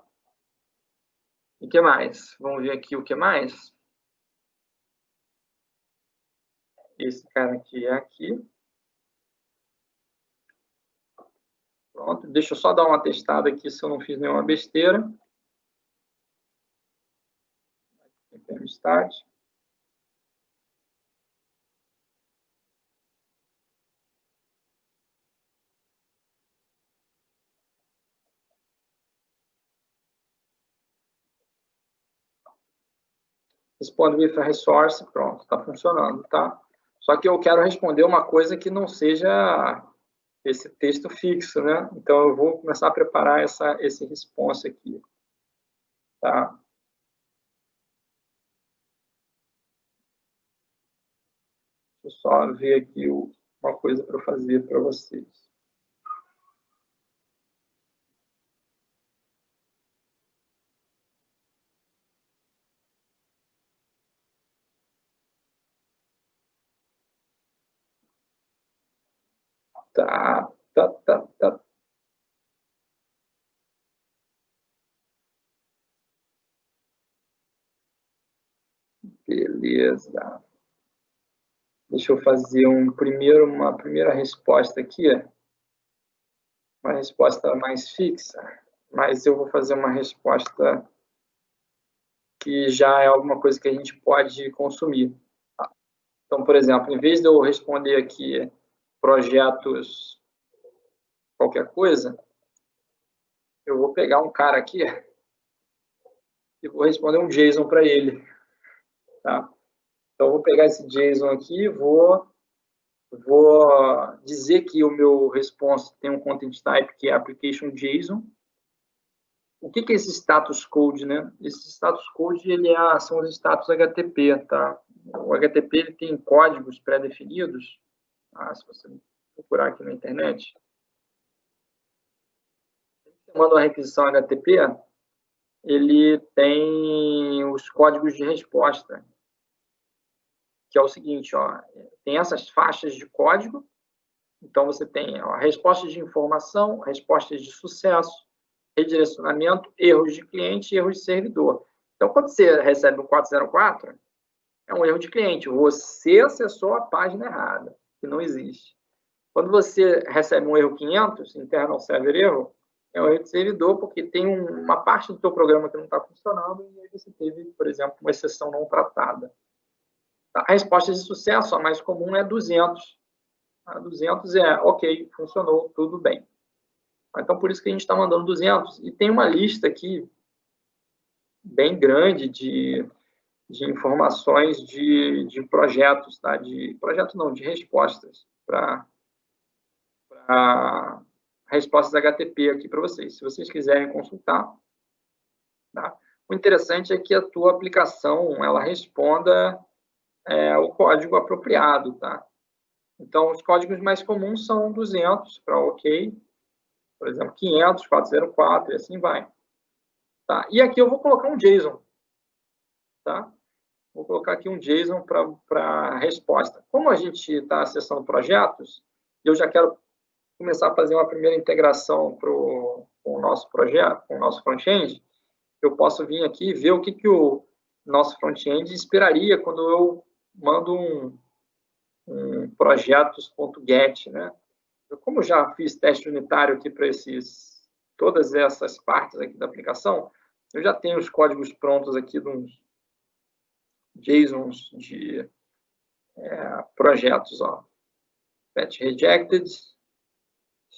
E o que mais? Vamos ver aqui o que mais. Esse cara aqui é aqui. Pronto, deixa eu só dar uma testada aqui se eu não fiz nenhuma besteira. Start. Respond with a resource, pronto, está funcionando, tá? Só que eu quero responder uma coisa que não seja esse texto fixo, né? Então, eu vou começar a preparar esse response aqui, tá? Deixa eu só ver aqui uma coisa para fazer para vocês. Tá. Beleza. Deixa eu fazer uma primeira resposta aqui. Uma resposta mais fixa. Mas eu vou fazer uma resposta que já é alguma coisa que a gente pode consumir. Então, por exemplo, em vez de eu responder aqui projetos qualquer coisa, eu vou pegar um cara aqui e vou responder um JSON para ele. Tá? Então, eu vou pegar esse JSON aqui e vou dizer que o meu response tem um content type que é application JSON. O que é esse status code, né? Esse status code são os status HTTP, tá? O HTTP ele tem códigos pré-definidos. Se você procurar aqui na internet, você manda uma requisição HTTP, ele tem os códigos de resposta, que é o seguinte, ó, tem essas faixas de código. Então, você tem respostas de informação, respostas de sucesso, redirecionamento, erros de cliente e erros de servidor. Então, quando você recebe um 404, é um erro de cliente. Você acessou a página errada, que não existe. Quando você recebe um erro 500, internal server erro, é um erro de servidor, porque tem uma parte do teu programa que não está funcionando e aí você teve, por exemplo, uma exceção não tratada. A resposta de sucesso, a mais comum, é 200. A 200 é, ok, funcionou, tudo bem. Então, por isso que a gente está mandando 200. E tem uma lista aqui bem grande de informações de projetos, tá? De respostas para respostas HTTP aqui para vocês, se vocês quiserem consultar. Tá? O interessante é que a tua aplicação ela responda o código apropriado, tá? Então, os códigos mais comuns são 200 para OK, por exemplo, 500, 404 e assim vai. Tá? E aqui eu vou colocar um JSON. Tá? Vou colocar aqui um JSON para resposta. Como a gente está acessando projetos, eu já quero começar a fazer uma primeira integração com o nosso projeto, com o nosso front-end, eu posso vir aqui e ver o que o nosso front-end esperaria quando eu mando um projetos.get, né? Como eu já fiz teste unitário aqui para esses todas essas partes aqui da aplicação, eu já tenho os códigos prontos aqui de uns JSONs de projetos, ó. Fetch rejected,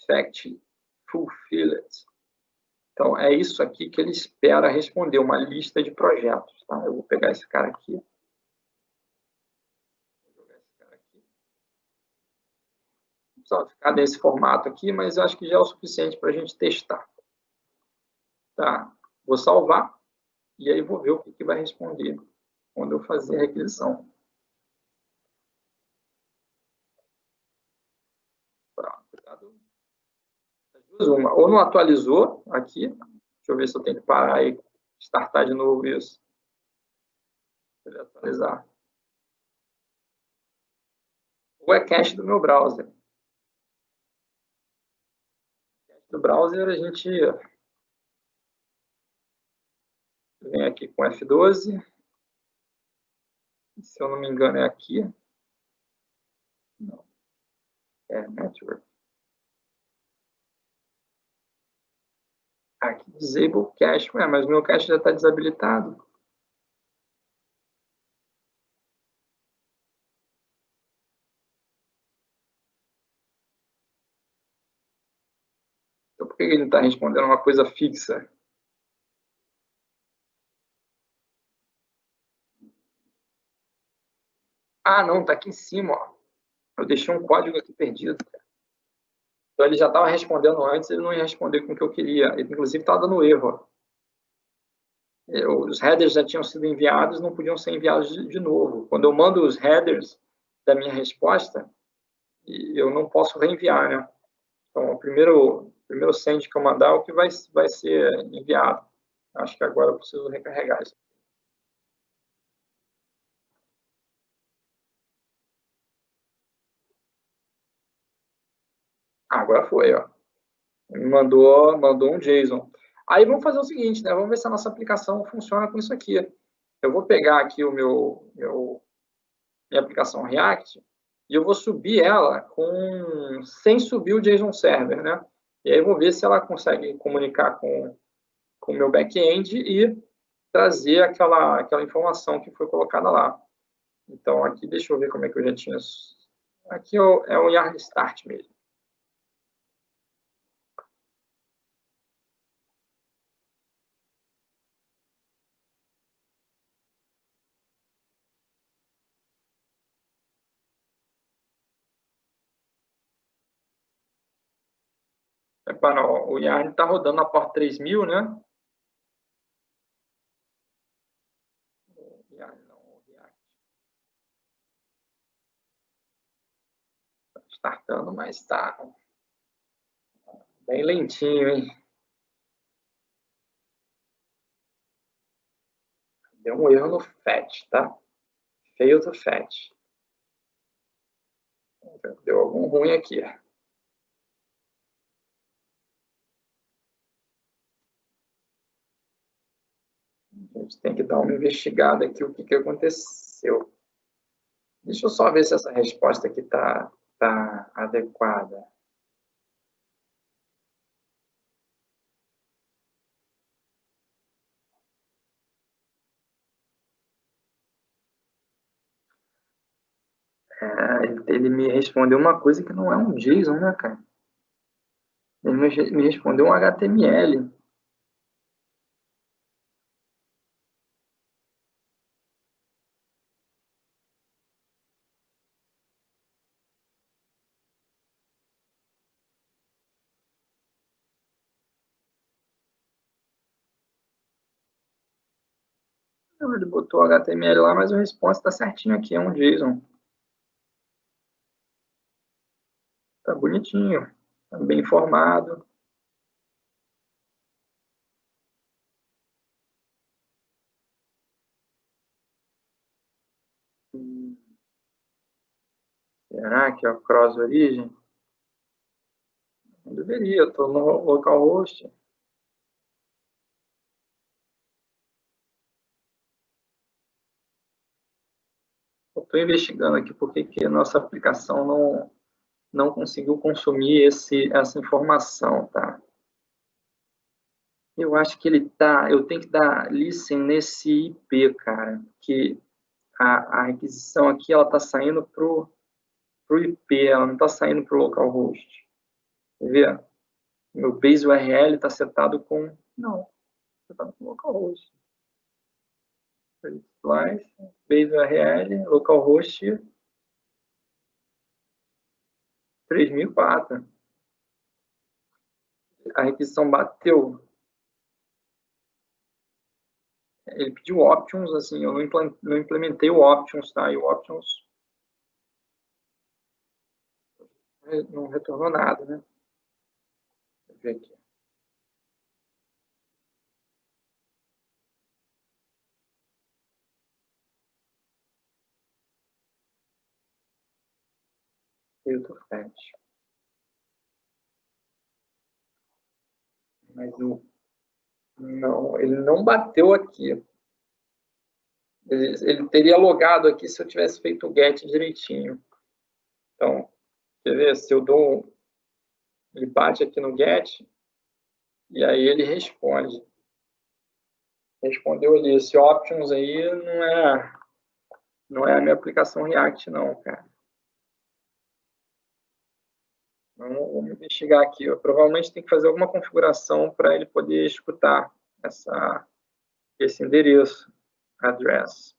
fact fulfilled. Então, é isso aqui que ele espera responder, uma lista de projetos. Tá? Eu vou pegar esse cara aqui. Vou jogar esse cara aqui. Não precisa ficar nesse formato aqui, mas eu acho que já é o suficiente para a gente testar. Tá? Vou salvar e aí vou ver o que vai responder quando eu fazer a requisição. Uma. Ou não atualizou aqui. Deixa eu ver se eu tenho que parar e startar de novo isso. Para ele atualizar. Ou é cache do meu browser. Cache do browser, a gente vem aqui com F12. Se eu não me engano, é aqui. Não. É Network. Aqui, Disable Cache. Ué, mas o meu cache já está desabilitado. Então, por que ele não está respondendo uma coisa fixa? Ah, não, está aqui em cima. Ó. Eu deixei um código aqui perdido. Então, ele já estava respondendo antes, ele não ia responder com o que eu queria. Ele, inclusive, estava dando erro. Os headers já tinham sido enviados, não podiam ser enviados de novo. Quando eu mando os headers da minha resposta, eu não posso reenviar, né? Então, o primeiro send que eu mandar é o que vai ser enviado. Acho que agora eu preciso recarregar isso. Agora foi, ó. Mandou um JSON. Aí vamos fazer o seguinte, né? Vamos ver se a nossa aplicação funciona com isso aqui. Eu vou pegar aqui minha aplicação React e eu vou subir ela sem subir o JSON Server, né? E aí eu vou ver se ela consegue comunicar com o meu back-end e trazer aquela informação que foi colocada lá. Então, aqui, deixa eu ver como é que eu já tinha... Aqui é o Yarn Start mesmo. O Yarn está rodando na porta 3000, né? O Yarn não, o React. Está startando, mas está bem lentinho, hein? Deu um erro no fetch, tá? Failed to fetch. Deu algum ruim aqui. A gente tem que dar uma investigada aqui, o que aconteceu. Deixa eu só ver se essa resposta aqui está adequada. Ele me respondeu uma coisa que não é um JSON, né, cara? Ele me respondeu um HTML. Ele botou HTML lá, mas a resposta está certinho aqui, é um JSON. Tá bonitinho, tá bem informado. Será que é o cross origem? Não deveria, eu estou no localhost. Estou investigando aqui por que a nossa aplicação não conseguiu consumir essa informação, tá? Eu acho que ele tá... Eu tenho que dar listen nesse IP, cara. Que a requisição aqui, ela tá saindo pro IP, ela não tá saindo pro localhost. Quer ver? Meu base URL está setado com... Não, setado com localhost. Slice, base URL, localhost 3004. A requisição bateu. Ele pediu options, assim, eu não implementei o options, tá? E o options não retornou nada, né? Deixa eu ver aqui. Filter fetch. Mas não, ele não bateu aqui. Ele teria logado aqui se eu tivesse feito o get direitinho. Então, quer ver? Se eu dou... Ele bate aqui no get e aí ele responde. Respondeu ali. Esse options aí não é a minha aplicação React, não, cara. Vamos investigar aqui. Eu provavelmente tem que fazer alguma configuração para ele poder escutar esse endereço, address.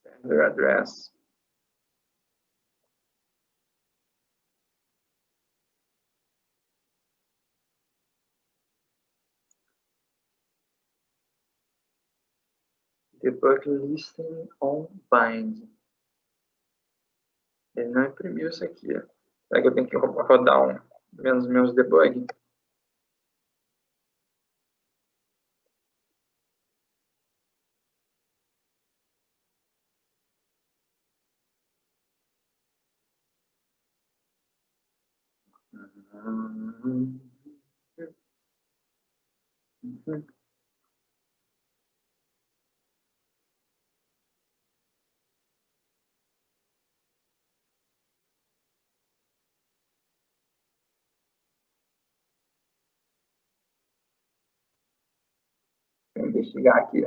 Sender address. Debug listing on bind. Ele não imprimiu isso aqui. Será que eu tenho que rodar menos debug? Vou investigar aqui.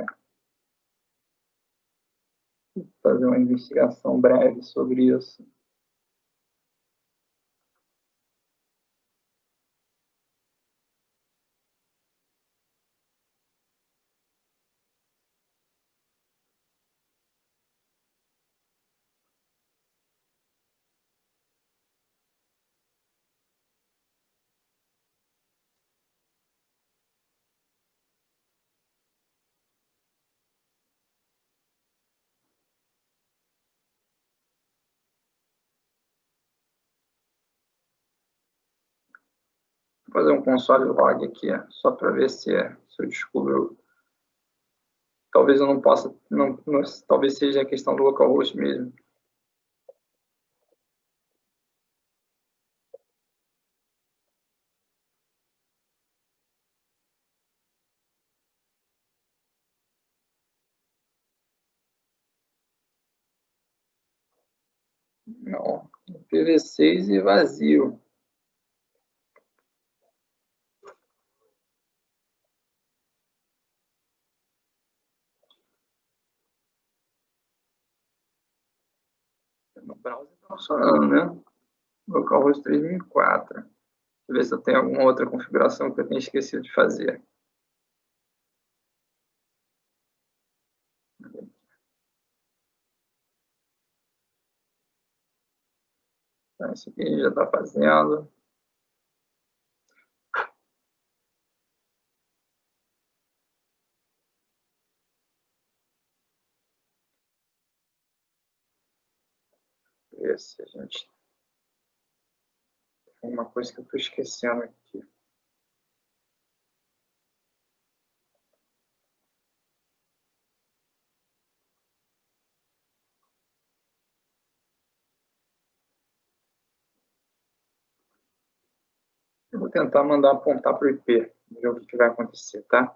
Fazer uma investigação breve sobre isso. Vou fazer um console log aqui, só para ver se eu descubro. Talvez eu não possa, talvez seja a questão do localhost mesmo. Não, IPv6 e vazio. No browser está funcionando, né? Localhost 3004. Deixa eu ver se eu tenho alguma outra configuração que eu tenha esquecido de fazer. Então, isso aqui já está fazendo. Ver se a gente... Tem uma coisa que eu estou esquecendo aqui. Eu vou tentar mandar apontar para o IP, ver o que vai acontecer, tá?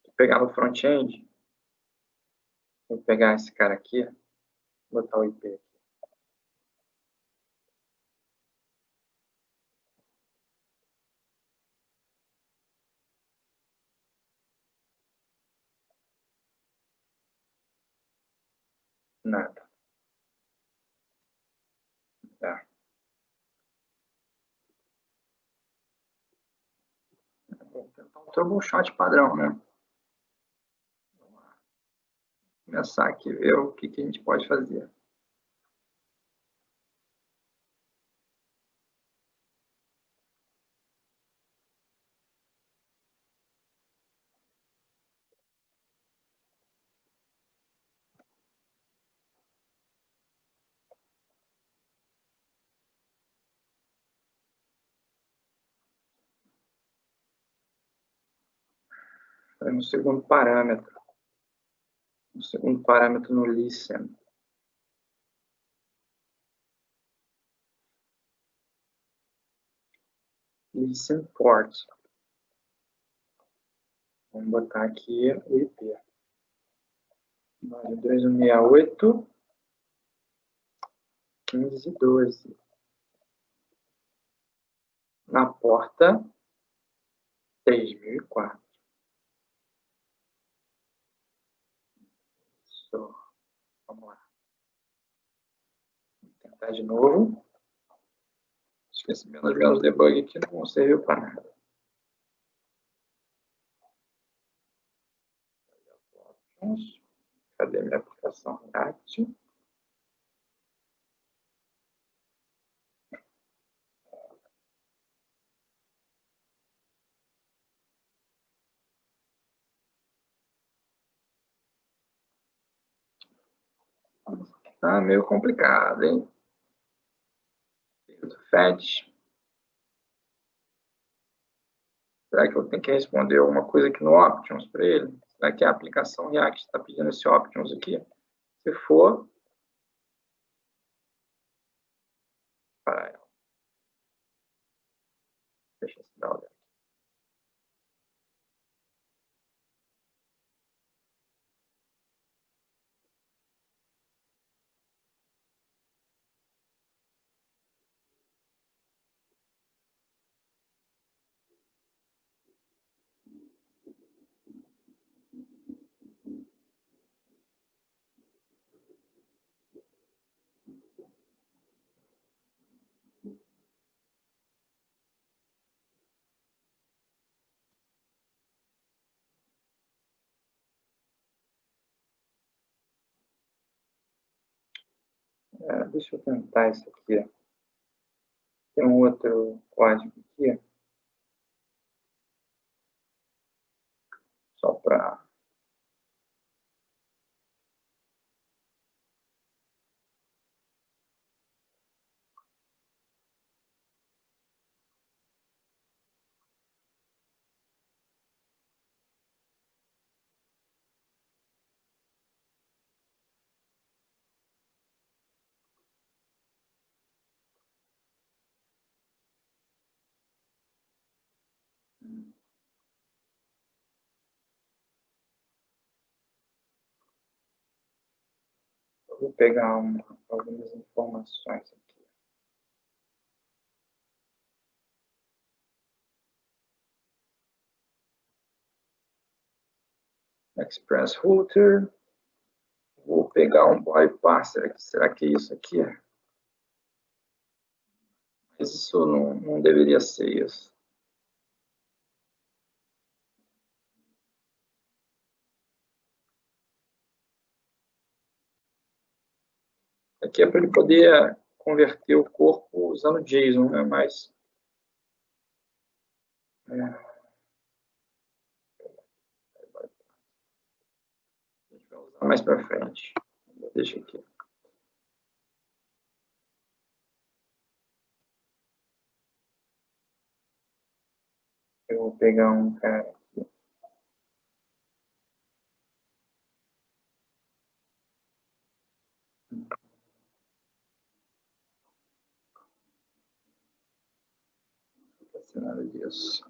Vou pegar no front-end, vou pegar esse cara aqui, botar o IP aqui. Nada. Tá. Vou tentar um troubleshot padrão, né? Vamos lá. Começar aqui a ver o que a gente pode fazer. No segundo parâmetro. O segundo parâmetro no listen. Listen port. Vamos botar aqui o IP. 2168 1512. Na porta 3004. Isso. Vamos lá. Vou tentar de novo. Esqueci menos debug aqui, não serviu para nada. Cadê minha aplicação React? Tá meio complicado, hein? Fetch. Será que eu tenho que responder alguma coisa aqui no Options para ele? Será que a aplicação React está pedindo esse Options aqui? Se for, para ela. Deixa eu dar uma olhada. Deixa eu tentar isso aqui. Tem um outro código aqui. Só para... Vou pegar algumas informações aqui. Express Router. Vou pegar um bypass. Será que é isso aqui? Mas isso não deveria ser isso. Aqui é para ele poder converter o corpo usando JSON, né? Mas... a gente vai usar mais para frente. Deixa aqui. Eu vou pegar um cara aqui. Não vai ser nada disso.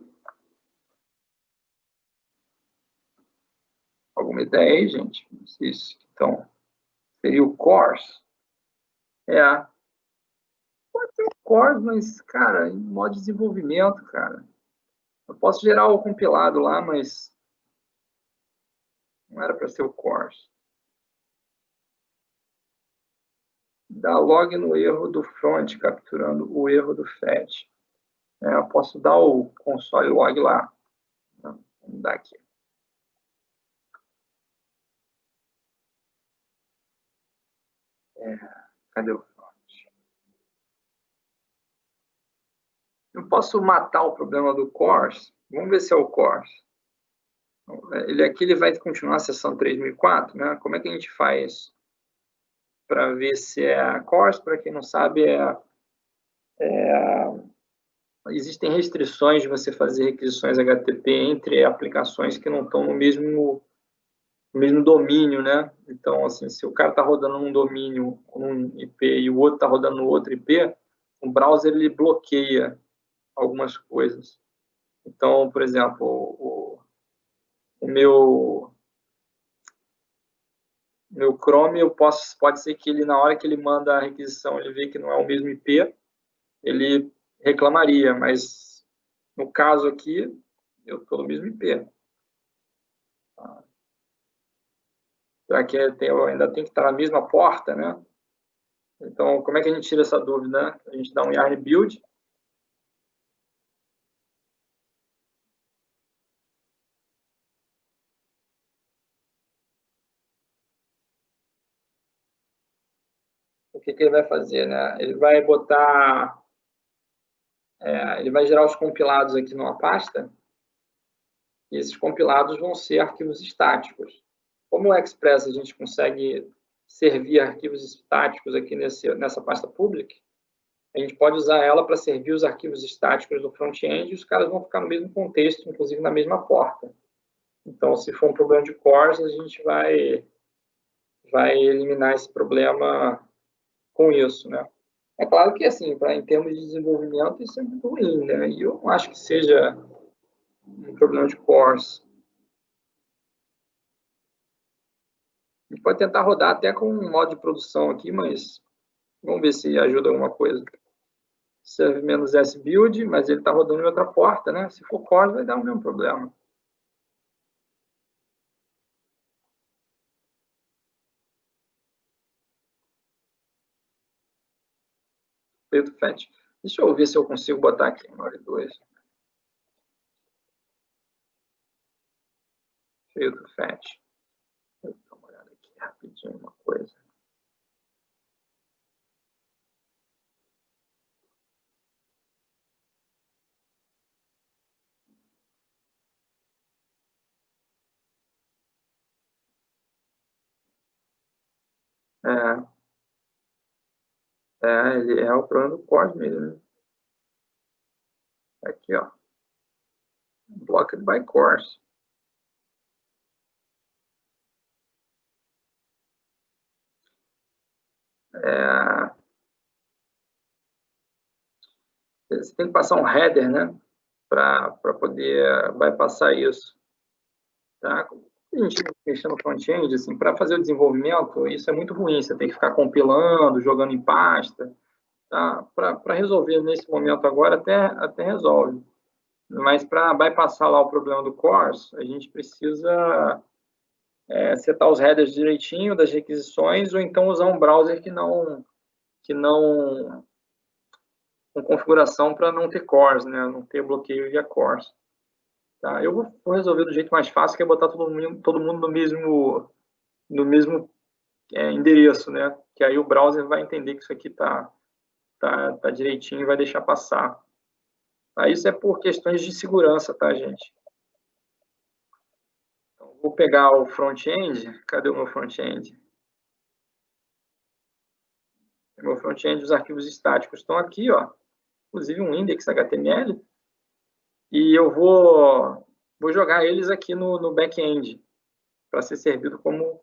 Alguma ideia aí, gente? Então, seria o course? Pode ser o course, mas, cara, em modo de desenvolvimento, cara. Eu posso gerar o compilado lá, mas não era para ser o course. dar log no erro do front, capturando o erro do fetch. Eu posso dar o console log lá. Vamos dar aqui. Cadê o front? Eu posso matar o problema do CORS. Vamos ver se é o CORS. Aqui ele vai continuar a seção 3004, né? Como é que a gente faz para ver se é a CORS? Para quem não sabe, existem restrições de você fazer requisições HTTP entre aplicações que não estão no mesmo domínio, né? Então, assim, se o cara está rodando num domínio, num IP, e o outro está rodando no outro IP, o browser ele bloqueia algumas coisas. Então, por exemplo, o meu Chrome, pode ser que ele, na hora que ele manda a requisição, ele vê que não é o mesmo IP, ele reclamaria, mas no caso aqui, eu estou no mesmo IP. Será que ainda tem que estar na mesma porta, né? Então, como é que a gente tira essa dúvida, né? A gente dá um yarn build. O que ele vai fazer, né? Ele vai botar... ele vai gerar os compilados aqui numa pasta, e esses compilados vão ser arquivos estáticos. Como o Express a gente consegue servir arquivos estáticos aqui nessa pasta public, a gente pode usar ela para servir os arquivos estáticos do front-end e os caras vão ficar no mesmo contexto, inclusive na mesma porta. Então, se for um problema de cores, a gente vai eliminar esse problema com isso, né? É claro que, assim, em termos de desenvolvimento, isso é muito ruim, né? E eu não acho que seja um problema de cores. A gente pode tentar rodar até com um modo de produção aqui, mas vamos ver se ajuda alguma coisa. Serve-S build, mas ele está rodando em outra porta, né? Se for core, vai dar o mesmo problema. Feito fetch. Deixa eu ver se eu consigo botar aqui, Node 2. Feito fetch. Vou dar uma olhada aqui rapidinho uma coisa. Ele é o problema do core mesmo, né? Aqui, ó. Blocked by cores. Você tem que passar um header, né? Para poder bypassar isso. Tá? A gente mexendo no front-end, assim, para fazer o desenvolvimento, isso é muito ruim. Você tem que ficar compilando, jogando em pasta. Tá? Para resolver nesse momento agora, até resolve. Mas para bypassar lá o problema do cores, a gente precisa setar os headers direitinho das requisições, ou então usar um browser que não com configuração para não ter cores, né? Não ter bloqueio via cores. Tá? Eu vou resolver do jeito mais fácil, que é botar todo mundo no mesmo endereço, né? Que aí o browser vai entender que isso aqui tá direitinho e vai deixar passar. Tá? Isso é por questões de segurança, tá, gente? Então, vou pegar o front-end. Cadê o meu front-end? O meu front-end, os arquivos estáticos estão aqui, ó. Inclusive um index HTML. E eu vou jogar eles aqui no back-end, para ser servido como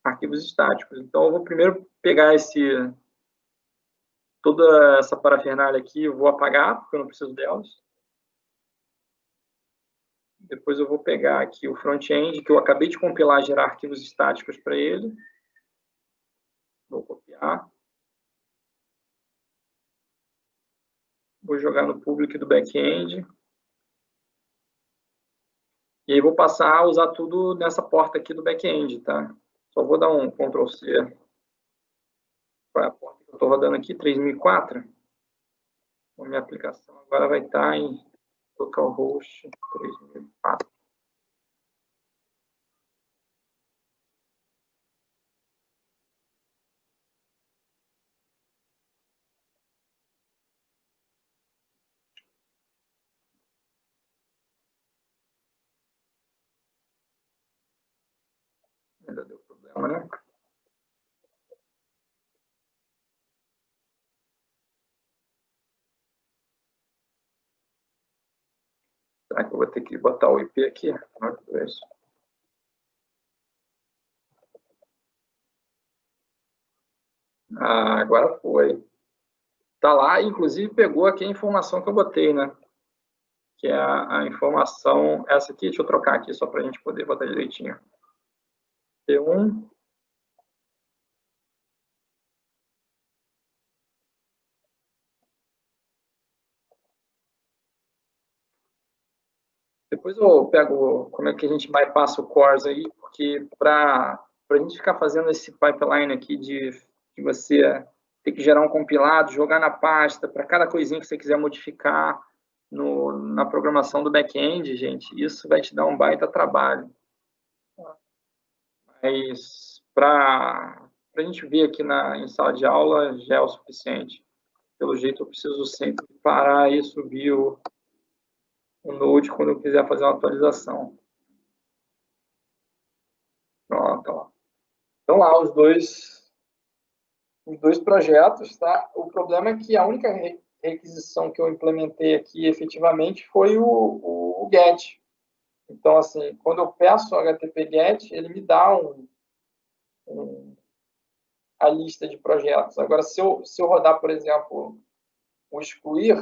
arquivos estáticos. Então, eu vou primeiro pegar toda essa parafernália aqui, eu vou apagar, porque eu não preciso delas. Depois eu vou pegar aqui o front-end, que eu acabei de compilar, gerar arquivos estáticos para ele. Vou copiar. Vou jogar no public do back-end. E aí vou passar a usar tudo nessa porta aqui do back-end, tá? Só vou dar um Ctrl+C. Qual é a porta que eu estou rodando aqui? 3004. A minha aplicação agora vai estar em localhost 3004. Ainda deu problema, né? Será que eu vou ter que botar o IP aqui? Ah, agora foi. Tá lá, inclusive pegou aqui a informação que eu botei, né? Que é a informação, essa aqui, deixa eu trocar aqui só para a gente poder botar direitinho. P1. Depois eu pego como é que a gente bypassa o cores aí, porque para a gente ficar fazendo esse pipeline aqui de você ter que gerar um compilado, jogar na pasta, para cada coisinha que você quiser modificar na programação do back-end, gente, isso vai te dar um baita trabalho. Mas para a gente ver aqui em sala de aula já é o suficiente. Pelo jeito, eu preciso sempre parar e subir o Node quando eu quiser fazer uma atualização. Pronto, ó. Então lá, os dois projetos, tá? O problema é que a única requisição que eu implementei aqui efetivamente foi o GET. Então, assim, quando eu peço o HTTP GET, ele me dá a lista de projetos. Agora, se eu rodar, por exemplo, o excluir,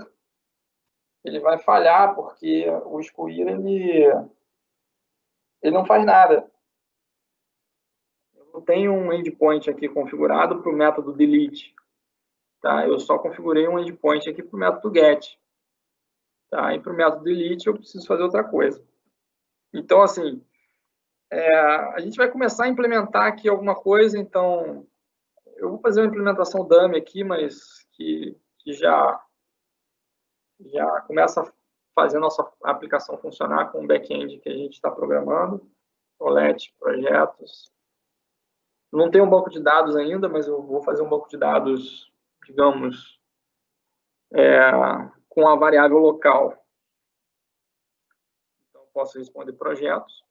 ele vai falhar, porque o excluir, ele não faz nada. Eu tenho um endpoint aqui configurado para o método delete. Tá? Eu só configurei um endpoint aqui para o método get. Tá? E para o método delete eu preciso fazer outra coisa. Então, assim, a gente vai começar a implementar aqui alguma coisa, então eu vou fazer uma implementação dummy aqui, mas que já começa a fazer a nossa aplicação funcionar com o back-end que a gente está programando. OLET, projetos. Não tenho um banco de dados ainda, mas eu vou fazer um banco de dados, digamos, com a variável local. Então, posso responder projetos.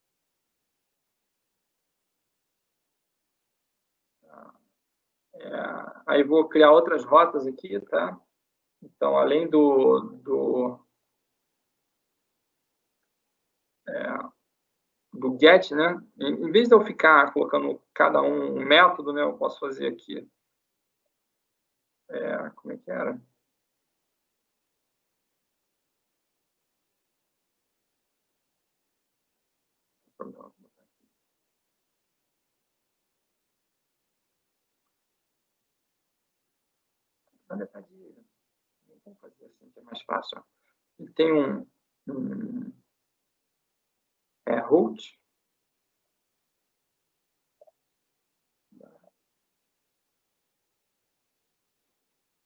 Aí vou criar outras rotas aqui, tá? Então, além do get, né? Em vez de eu ficar colocando cada um método, né? Eu posso fazer aqui. Como é que era? Na verdade, vamos fazer assim, que é mais fácil. E tem root.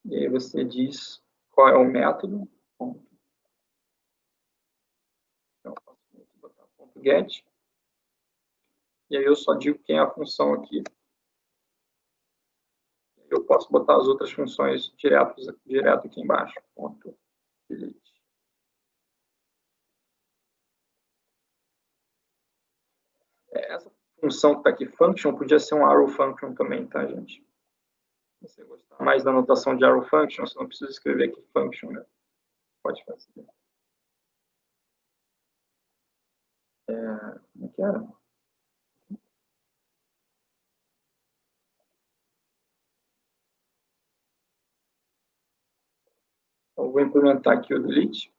E aí você diz qual é o método. Então, eu posso botar .get. E aí eu só digo quem é a função aqui. Eu posso botar as outras funções direto aqui embaixo. .delete. Essa função que está aqui, function, podia ser um arrow function também, tá, gente? Se você gostar mais da notação de arrow function, você não precisa escrever aqui function, né? Pode fazer. Como é que era? Eu vou implementar aqui o delete.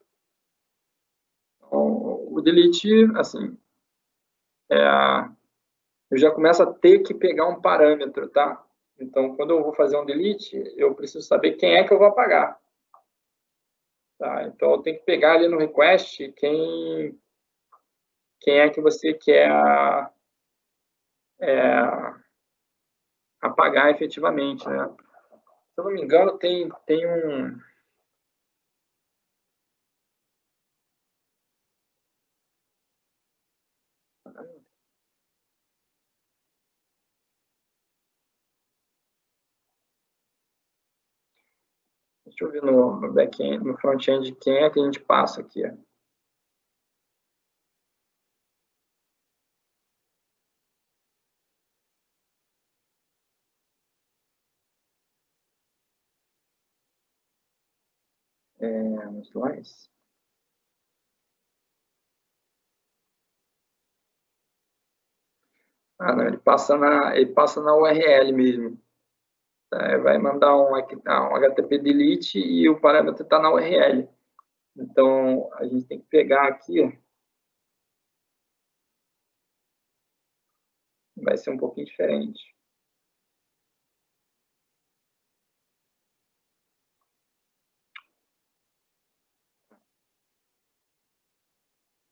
Então, o delete, assim, eu já começo a ter que pegar um parâmetro, tá? Então, quando eu vou fazer um delete, eu preciso saber quem é que eu vou apagar. Tá? Então, eu tenho que pegar ali no request quem é que você quer apagar efetivamente, né? Se eu não me engano, tem um... Deixa eu ver no back-end, no front-end, quem é que a gente passa aqui. Slides. Ah, não, ele passa na URL mesmo. Vai mandar um HTTP delete e o parâmetro está na URL. Então, a gente tem que pegar aqui, vai ser um pouquinho diferente.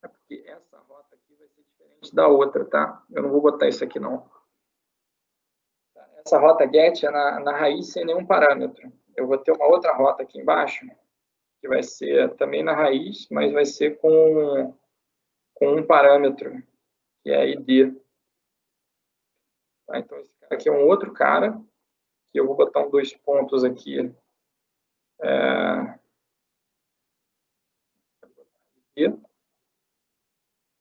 É porque essa rota aqui vai ser diferente da outra, tá? Eu não vou botar isso aqui, não. Essa rota get é na raiz sem nenhum parâmetro. Eu vou ter uma outra rota aqui embaixo, que vai ser também na raiz, mas vai ser com um parâmetro, que é ID. Tá? Então, esse cara aqui é um outro cara, que eu vou botar um 2 pontos aqui.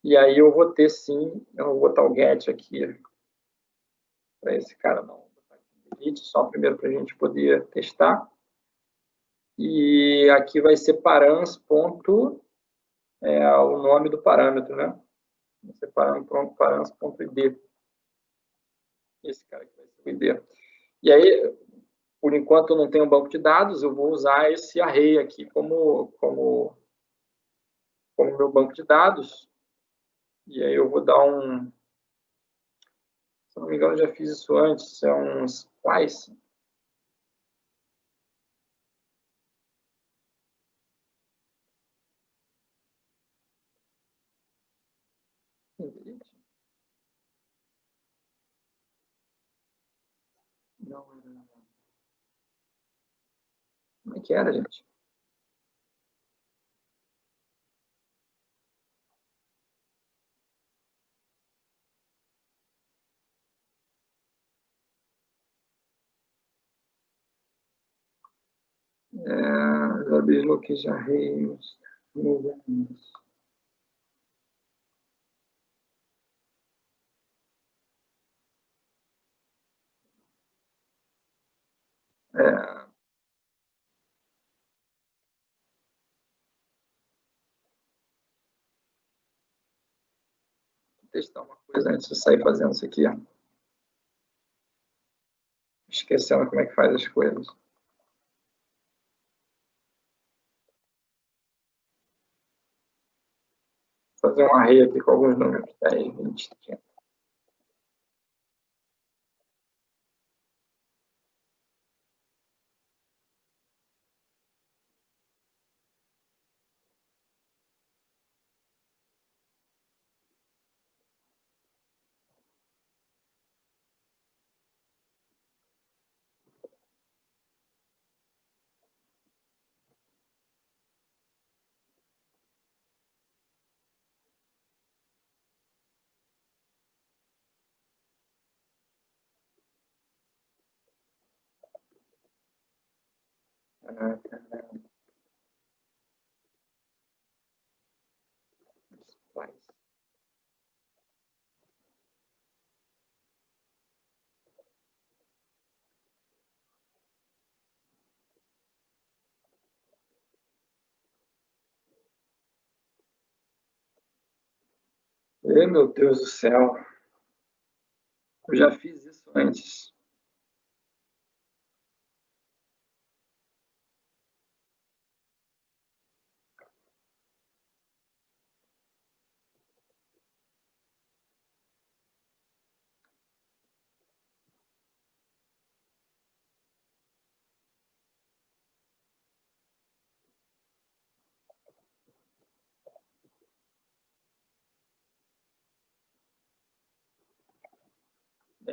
E aí eu vou ter, sim, eu vou botar o get aqui para esse cara não. Vou botar aqui delete, só primeiro para a gente poder testar. E aqui vai ser params. O nome do parâmetro, né? Vai ser params.id. Esse cara aqui vai ser o ID. E aí, por enquanto eu não tenho banco de dados, eu vou usar esse array aqui como meu banco de dados. E aí eu vou dar um... Se não me engano, eu já fiz isso antes, é um splice. Não, como é que era, gente? Desbloqueio arreios. Vou testar uma coisa antes de sair fazendo isso aqui. Esquecendo como é que faz as coisas. Vou fazer um array aqui com alguns números. 10, 20, 30. Meu Deus do céu. Eu já fiz isso antes.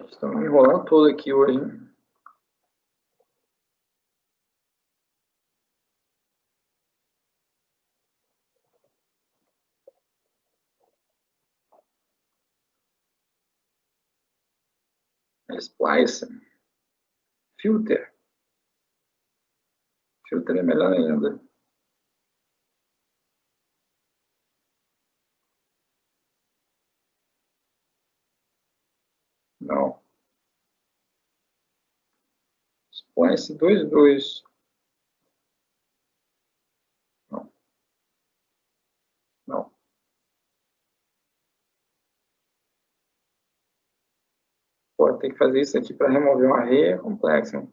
Estou me enrolando todo aqui hoje, hein? Splice. Filter. Filter é melhor ainda. Não. Splice 2.2. Não. Não. Pô, tem que fazer isso aqui para remover uma array complexa, hein?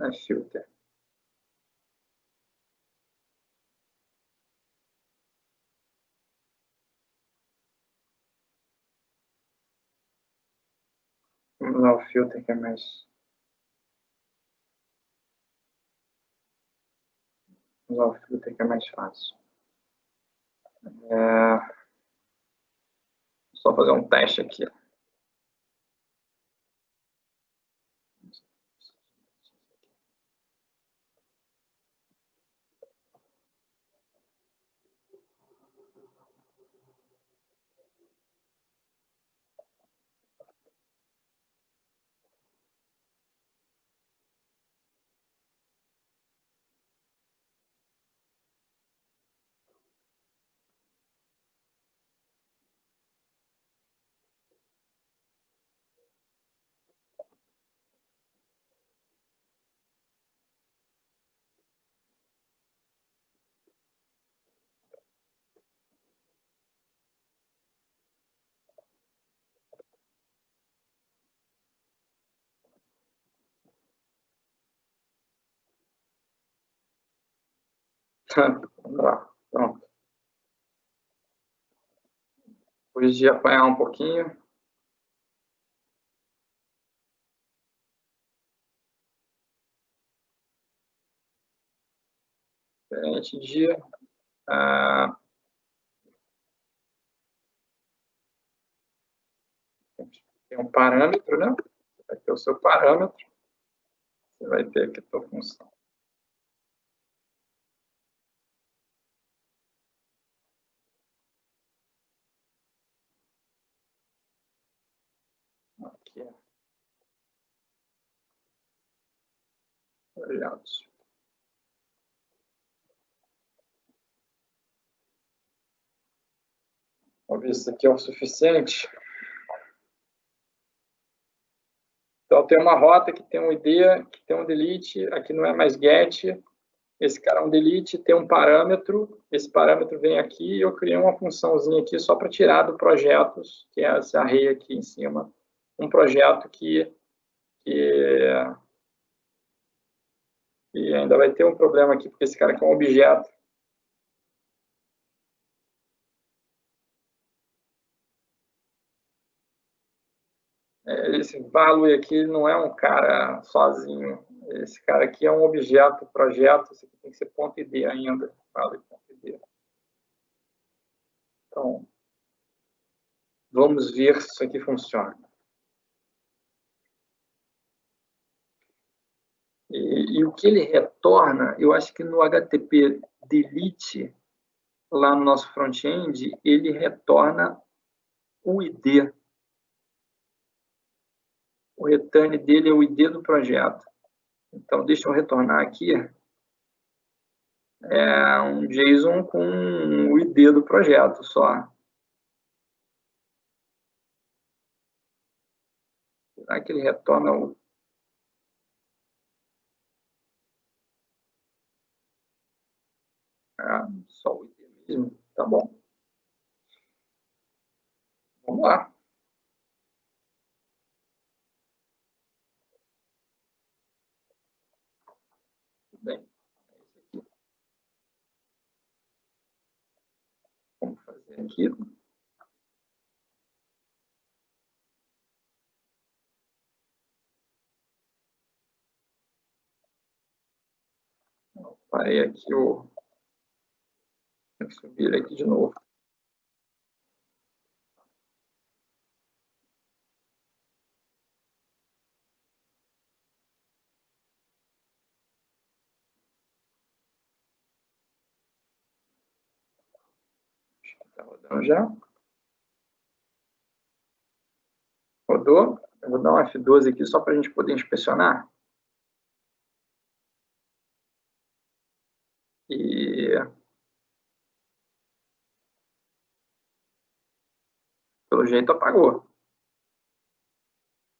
É filter. Vamos usar o filter que é mais... Vamos usar o filter que é mais fácil. Só fazer um teste aqui. Vamos lá. Pronto. Depois de apanhar um pouquinho. Diferente de... tem um parâmetro, né? Você vai ter o seu parâmetro. Você vai ter aqui a sua função. Aqui. Olhados. Vamos ver se isso aqui é o suficiente. Então, tem uma rota que tem um ID, que tem um delete, aqui não é mais get, esse cara é um delete, tem um parâmetro, esse parâmetro vem aqui e eu criei uma funçãozinha aqui só para tirar do projetos, que é esse array aqui em cima, um projeto que ainda vai ter um problema aqui, porque esse cara aqui é um objeto. Esse value aqui não é um cara sozinho. Esse cara aqui é um objeto, projeto, isso aqui tem que ser ponto .id ainda. Value.id. Então, vamos ver se isso aqui funciona. E o que ele retorna, eu acho que no HTTP delete, lá no nosso front-end, ele retorna o ID. O return dele é o ID do projeto. Então, deixa eu retornar aqui um JSON com o ID do projeto só. Será que ele retorna o... só o ID mesmo? Tá bom. Vamos lá. Bem, é isso aqui. Vamos fazer aqui. Parei aqui o... Tem que subir aqui de novo. Está rodando já. Rodou. Eu vou dar um F12 aqui só para a gente poder inspecionar. E pelo jeito apagou.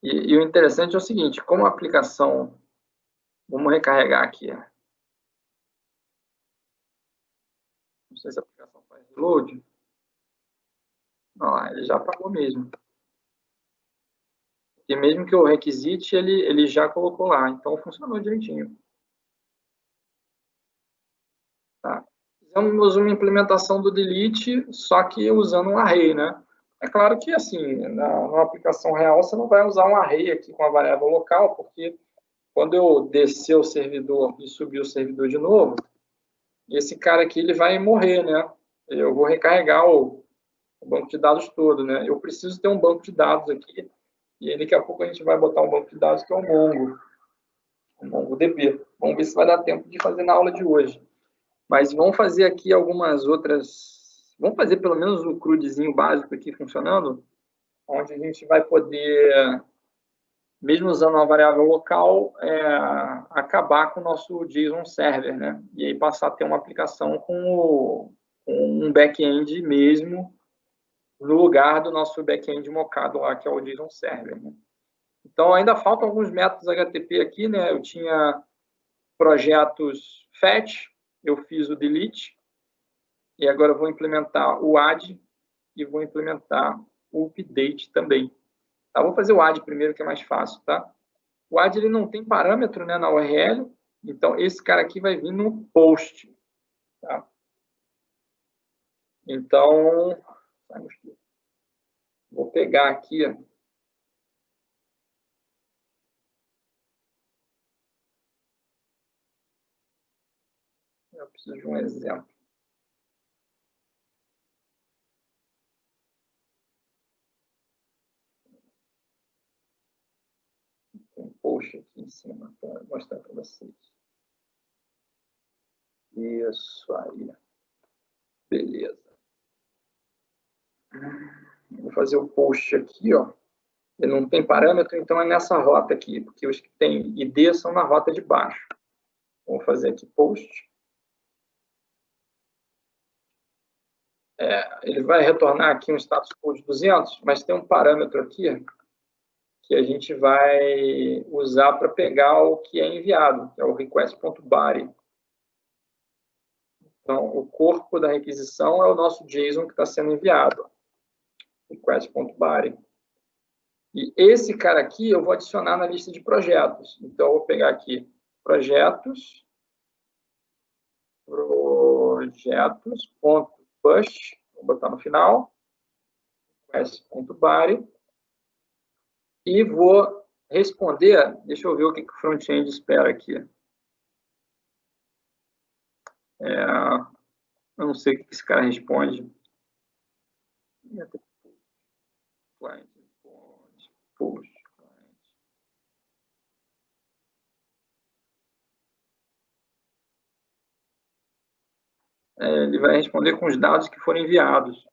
E o interessante é o seguinte, como a aplicação... Vamos recarregar aqui. Não sei se a aplicação faz reload. Olha lá, ele já apagou mesmo. E mesmo que eu requisite, ele já colocou lá. Então, funcionou direitinho. Tá. Fizemos uma implementação do delete, só que usando um array, né? É claro que, assim, na aplicação real, você não vai usar um array aqui com a variável local, porque quando eu descer o servidor e subir o servidor de novo, esse cara aqui ele vai morrer, né? Eu vou recarregar o banco de dados todo, né? Eu preciso ter um banco de dados aqui, e aí daqui a pouco a gente vai botar um banco de dados que é o MongoDB. Vamos ver se vai dar tempo de fazer na aula de hoje. Mas vamos fazer aqui algumas outras... Vamos fazer pelo menos o crudezinho básico aqui funcionando, onde a gente vai poder, mesmo usando uma variável local, acabar com o nosso JSON Server, né? E aí passar a ter uma aplicação com um back-end mesmo, no lugar do nosso back-end mocado lá, que é o JSON Server, né? Então, ainda faltam alguns métodos HTTP aqui, né? Eu tinha projetos fetch, eu fiz o delete, e agora eu vou implementar o add e vou implementar o update também. Tá? Vou fazer o add primeiro, que é mais fácil, tá? O add ele não tem parâmetro, né, na URL, então esse cara aqui vai vir no post. Tá? Então, vou pegar aqui... Eu preciso de um exemplo. Tem um post aqui em cima para mostrar para vocês. Isso aí. Beleza. Vou fazer o post aqui, ó. Ele não tem parâmetro, então é nessa rota aqui, porque os que tem ID são na rota de baixo. Vou fazer aqui post. Ele vai retornar aqui um status code 200, mas tem um parâmetro aqui que a gente vai usar para pegar o que é enviado, que é o request.body. Então, o corpo da requisição é o nosso JSON que está sendo enviado. Request.body. E esse cara aqui eu vou adicionar na lista de projetos. Então, eu vou pegar aqui projetos, projetos.push, vou botar no final, request.body, e vou responder, deixa eu ver o que o front-end espera aqui. Eu não sei o que esse cara responde. Push. Ele vai responder com os dados que foram enviados.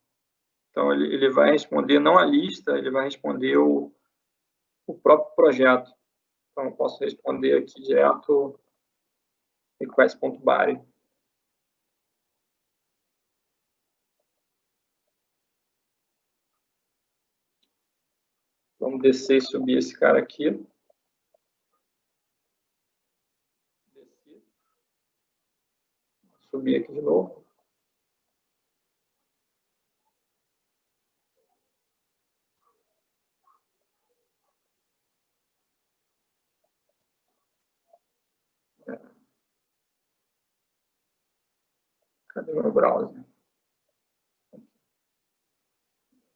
Então, ele vai responder não a lista, ele vai responder o próprio projeto. Então, eu posso responder aqui direto request.body. Vamos descer e subir esse cara aqui. Descer. Subir aqui de novo. Cadê o meu browser? Vou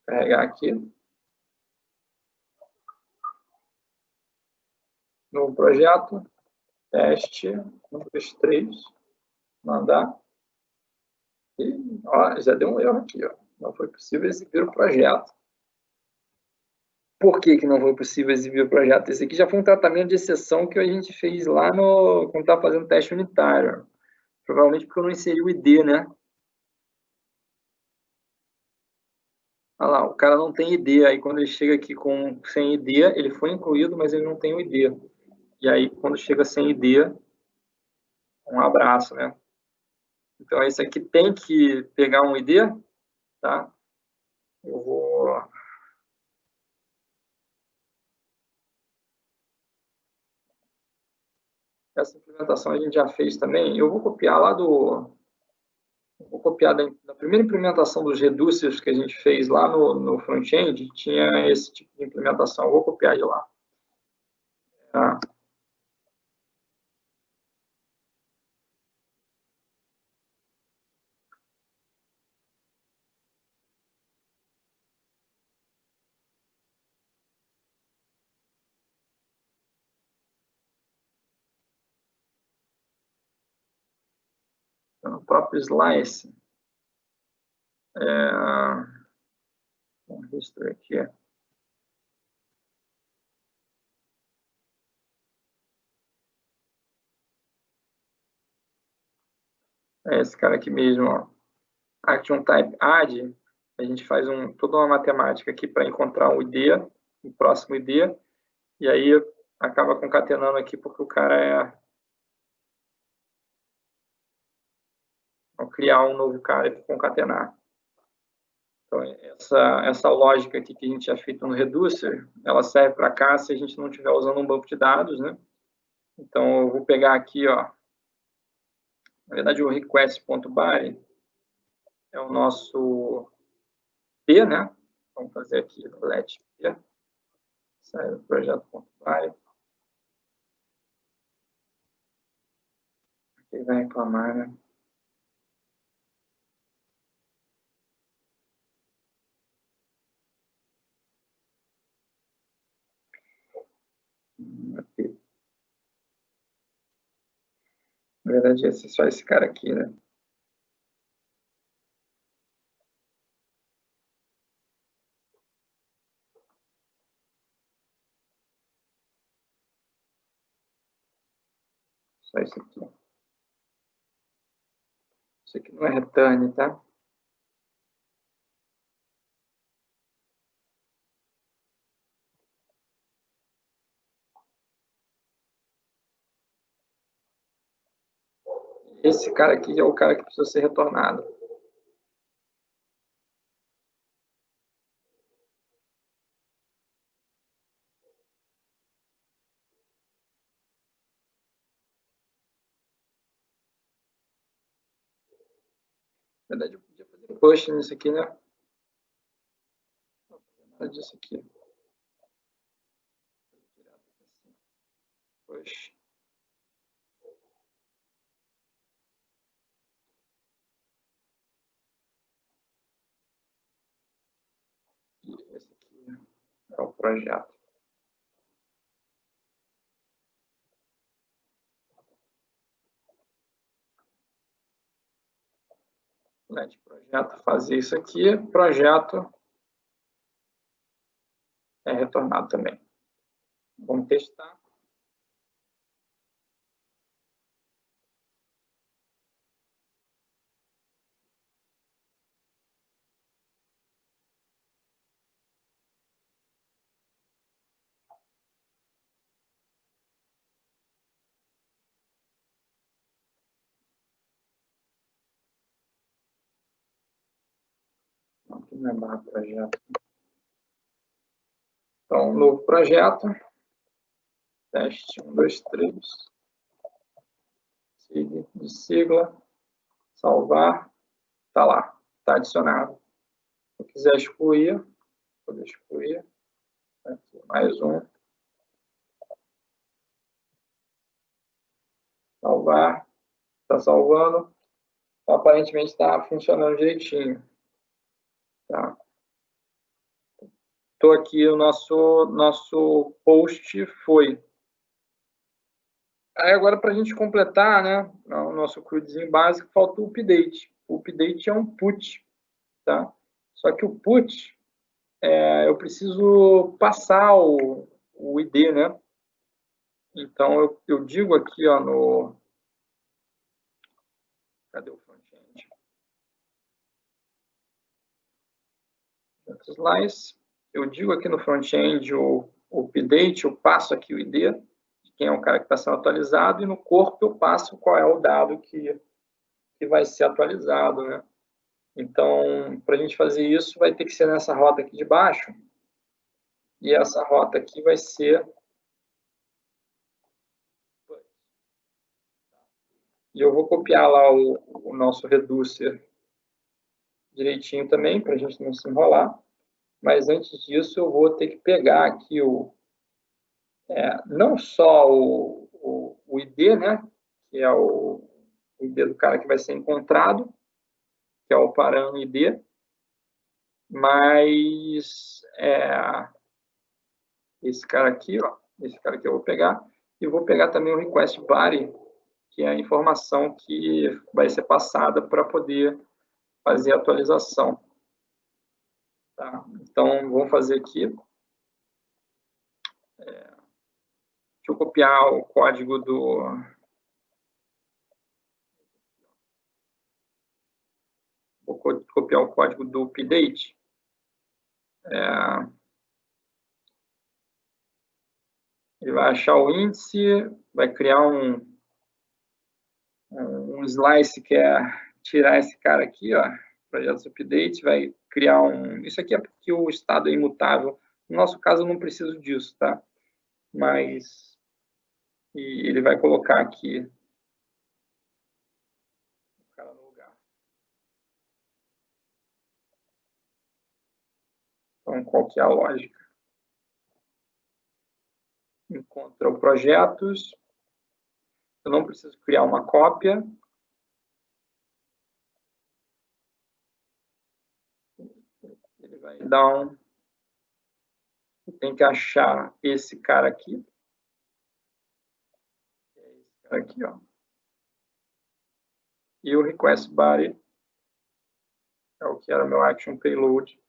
carregar aqui. Novo projeto. Teste 1, 2, 3. Mandar. E ó, já deu um erro aqui. Ó. Não foi possível exibir o projeto. Por que não foi possível exibir o projeto? Esse aqui já foi um tratamento de exceção que a gente fez lá quando estava fazendo teste unitário. Provavelmente porque eu não inseri o ID, né? Olha lá, o cara não tem ID, aí quando ele chega aqui sem ID, ele foi incluído, mas ele não tem o ID. E aí, quando chega sem ID, um abraço, né? Então, esse aqui tem que pegar um ID, tá? Eu vou... Essa implementação a gente já fez também. Eu vou copiar lá do... Vou copiar da primeira implementação dos reducers que a gente fez lá no front-end, tinha esse tipo de implementação. Eu vou copiar de lá. Tá? Então, no próprio Slice, vamos registrar aqui. É esse cara aqui mesmo, ó. Action Type Add, a gente faz toda uma matemática aqui para encontrar o ID, o próximo ID, e aí acaba concatenando aqui porque o cara ao criar um novo cara e concatenar. Então, essa lógica aqui que a gente tinha feito no Reducer, ela serve para cá se a gente não estiver usando um banco de dados, né? Então, eu vou pegar aqui, ó, na verdade, o request.body é o nosso P, né? Vamos fazer aqui let P, sai do projeto.body. Ele vai reclamar, né? Na verdade, esse é só esse cara aqui, né? Só isso aqui. Isso aqui não é return, tá? Esse cara aqui é o cara que precisa ser retornado. Na verdade, eu podia fazer push nisso aqui, né? Não, nada disso aqui. Push. E esse aqui é o projeto. Let projeto fazer isso aqui. Projeto é retornado também. Vamos testar. Aqui não é barra projeto. Então, novo projeto. Teste 1, 2, 3. De sigla. Salvar. Tá lá. Tá adicionado. Se eu quiser excluir, vou excluir. Aqui, mais um. Salvar. Está salvando. Aparentemente está funcionando direitinho. Tá? Estou aqui, o nosso post foi. Aí agora, para a gente completar, né, o nosso CRUDzinho básico, falta o update. O update é um put, tá? Só que o put, eu preciso passar o ID, né? Então, eu digo aqui, ó, no... Cadê o front-end? slice, eu digo aqui no front-end o update, eu passo aqui o ID, de quem é o cara que está sendo atualizado, e no corpo eu passo qual é o dado que vai ser atualizado, né? Então, para a gente fazer isso, vai ter que ser nessa rota aqui de baixo, e essa rota aqui vai ser... E eu vou copiar lá o nosso reducer direitinho também, para a gente não se enrolar. Mas antes disso, eu vou ter que pegar aqui não só o ID, né? Que é o ID do cara que vai ser encontrado, que é o param ID, mas esse cara aqui, ó, esse cara que eu vou pegar, e vou pegar também o request body, que é a informação que vai ser passada para poder fazer a atualização. Tá? Então, vamos fazer aqui. Deixa eu copiar o código do... Vou copiar o código do update. Ele vai achar o índice, vai criar um slice que é tirar esse cara aqui, ó, projetos update, vai criar isso aqui é porque o estado é imutável. No nosso caso, eu não preciso disso, tá? Mas e ele vai colocar aqui o cara no lugar. Então, qual que é a lógica? Encontra o projetos. Eu não preciso criar uma cópia. Ele vai dar tem que achar esse cara aqui. Esse cara aqui, ó. E o request body é o que era meu action payload.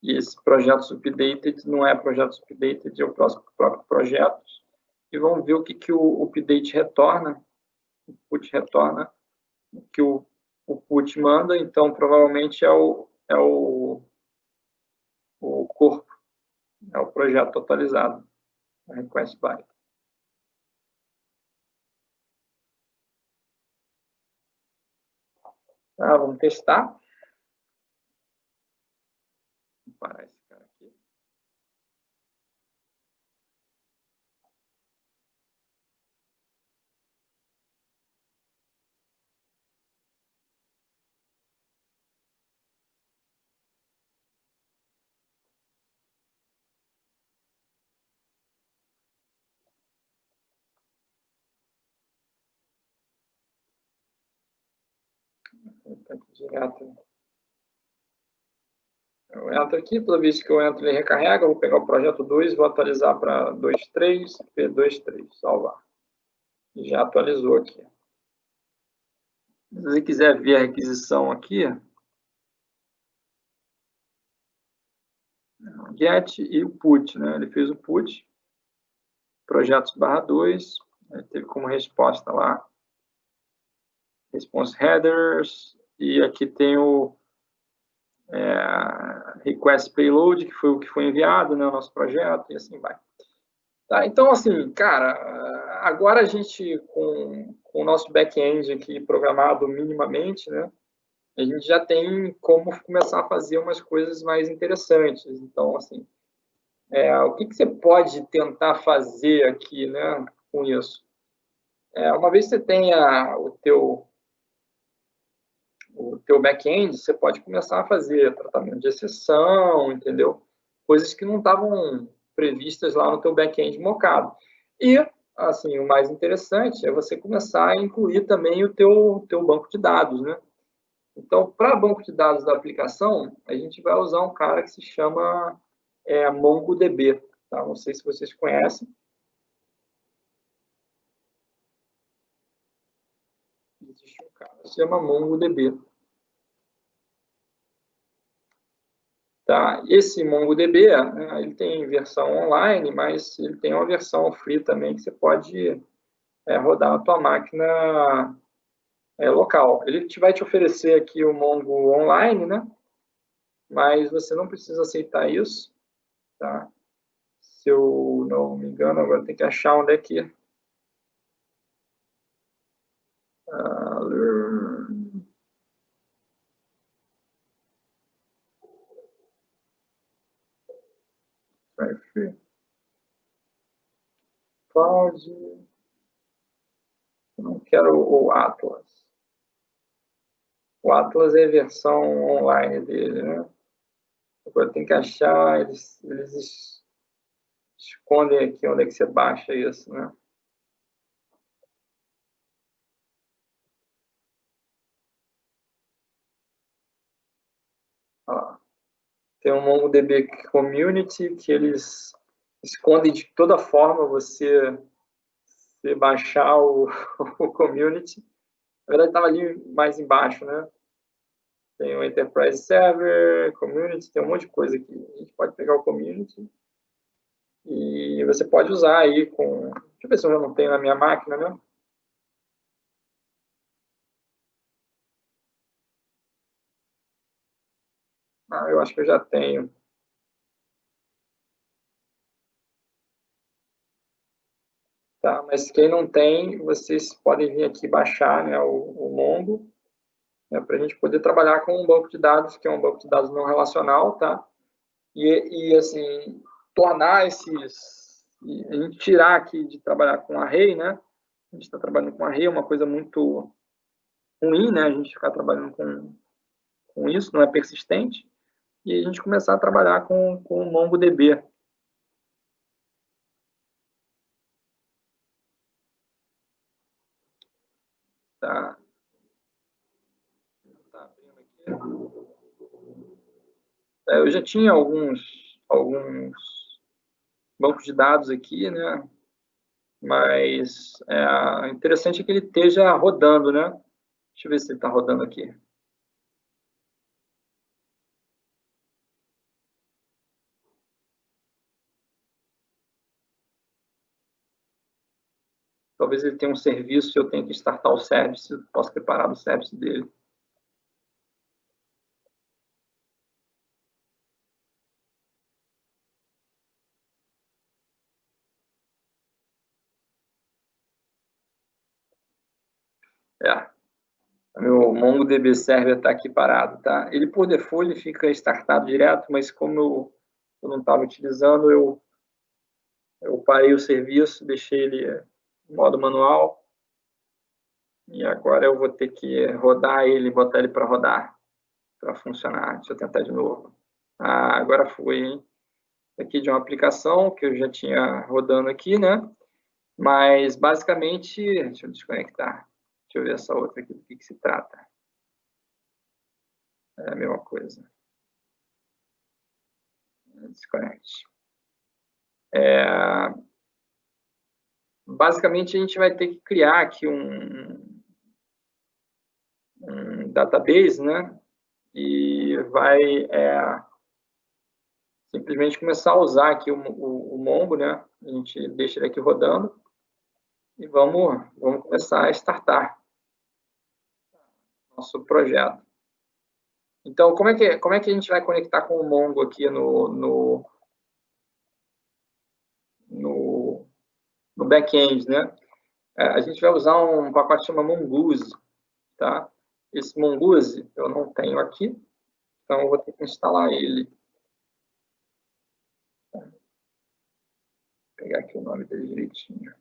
E esse projeto updated não é projeto updated, é o próprio projeto. E vamos ver o que o update retorna. O put retorna o que o put manda. Então, provavelmente é o corpo, é o projeto atualizado, a request body. Tá, vamos testar. Vou parar esse cara aqui. Direto. Eu entro aqui, toda vez que eu entro, ele recarrega. Eu vou pegar o projeto 2, vou atualizar para 2.3, P2.3, salvar. E já atualizou aqui. Se você quiser ver a requisição aqui, get e o put, né? Ele fez o put, projetos /2, teve como resposta lá, response headers, e aqui tem o request payload, que foi o que foi enviado, né, o nosso projeto, e assim vai. Tá, então, assim, cara, agora a gente, com o nosso back-end aqui programado minimamente, né, a gente já tem como começar a fazer umas coisas mais interessantes. Então, assim, o que você pode tentar fazer aqui, né, com isso? Uma vez que você tenha o teu back-end, você pode começar a fazer tratamento de exceção, entendeu? Coisas que não estavam previstas lá no teu back-end mocado. E, assim, o mais interessante é você começar a incluir também o teu banco de dados, né? Então, para banco de dados da aplicação, a gente vai usar um cara que se chama MongoDB. Tá? Não sei se vocês conhecem. Existe um cara que se chama MongoDB. Tá? Esse MongoDB, ele tem versão online, mas ele tem uma versão free também que você pode rodar na tua máquina local. Ele vai te oferecer aqui o Mongo online, né? Mas você não precisa aceitar isso, tá? Se eu não me engano, agora tem que achar onde é que... Cloud... Eu não quero o Atlas. O Atlas é a versão online dele, né? Agora tem que achar, eles escondem aqui onde é que você baixa isso, né? Ó, tem um MongoDB Community que eles escondem de toda forma você baixar o Community. Na verdade, estava ali mais embaixo, né? Tem o Enterprise Server, Community, tem um monte de coisa aqui. A gente pode pegar o Community e você pode usar aí com... Deixa eu ver se eu já não tenho na minha máquina, né? Ah, eu acho que eu já tenho. Tá, mas quem não tem, vocês podem vir aqui baixar, né, o Mongo, né, para a gente poder trabalhar com um banco de dados, que é um banco de dados não relacional, tá? E assim, tornar esses... A gente tirar aqui de trabalhar com array, né? A gente está trabalhando com array, é uma coisa muito ruim, né? A gente ficar trabalhando com isso, não é persistente. E a gente começar a trabalhar com o MongoDB. Tá? Tá abrindo aqui. Eu já tinha alguns bancos de dados aqui, né? Mas interessante é que ele esteja rodando, né? Deixa eu ver se ele está rodando aqui. Talvez ele tenha um serviço e eu tenha que startar o service, posso preparar o service dele. É, meu MongoDB Server está aqui parado, tá? Ele, por default, ele fica startado direto, mas como eu não estava utilizando, eu parei o serviço, deixei ele em modo manual, e agora eu vou ter que rodar ele, botar ele para rodar, para funcionar. Deixa eu tentar de novo. Ah, agora foi, hein? Aqui de uma aplicação que eu já tinha rodando aqui, né? Mas, basicamente, deixa eu desconectar. Deixa eu ver essa outra aqui, do que se trata. É a mesma coisa. Desconecte. Basicamente, a gente vai ter que criar aqui um database, né? E vai simplesmente começar a usar aqui o Mongo, né? A gente deixa ele aqui rodando e vamos começar a startar nosso projeto. Então, como é que a gente vai conectar com o Mongo aqui no back-end, né? A gente vai usar um pacote que chama Mongoose, tá? Esse Mongoose eu não tenho aqui, então eu vou ter que instalar ele. Vou pegar aqui o nome dele direitinho.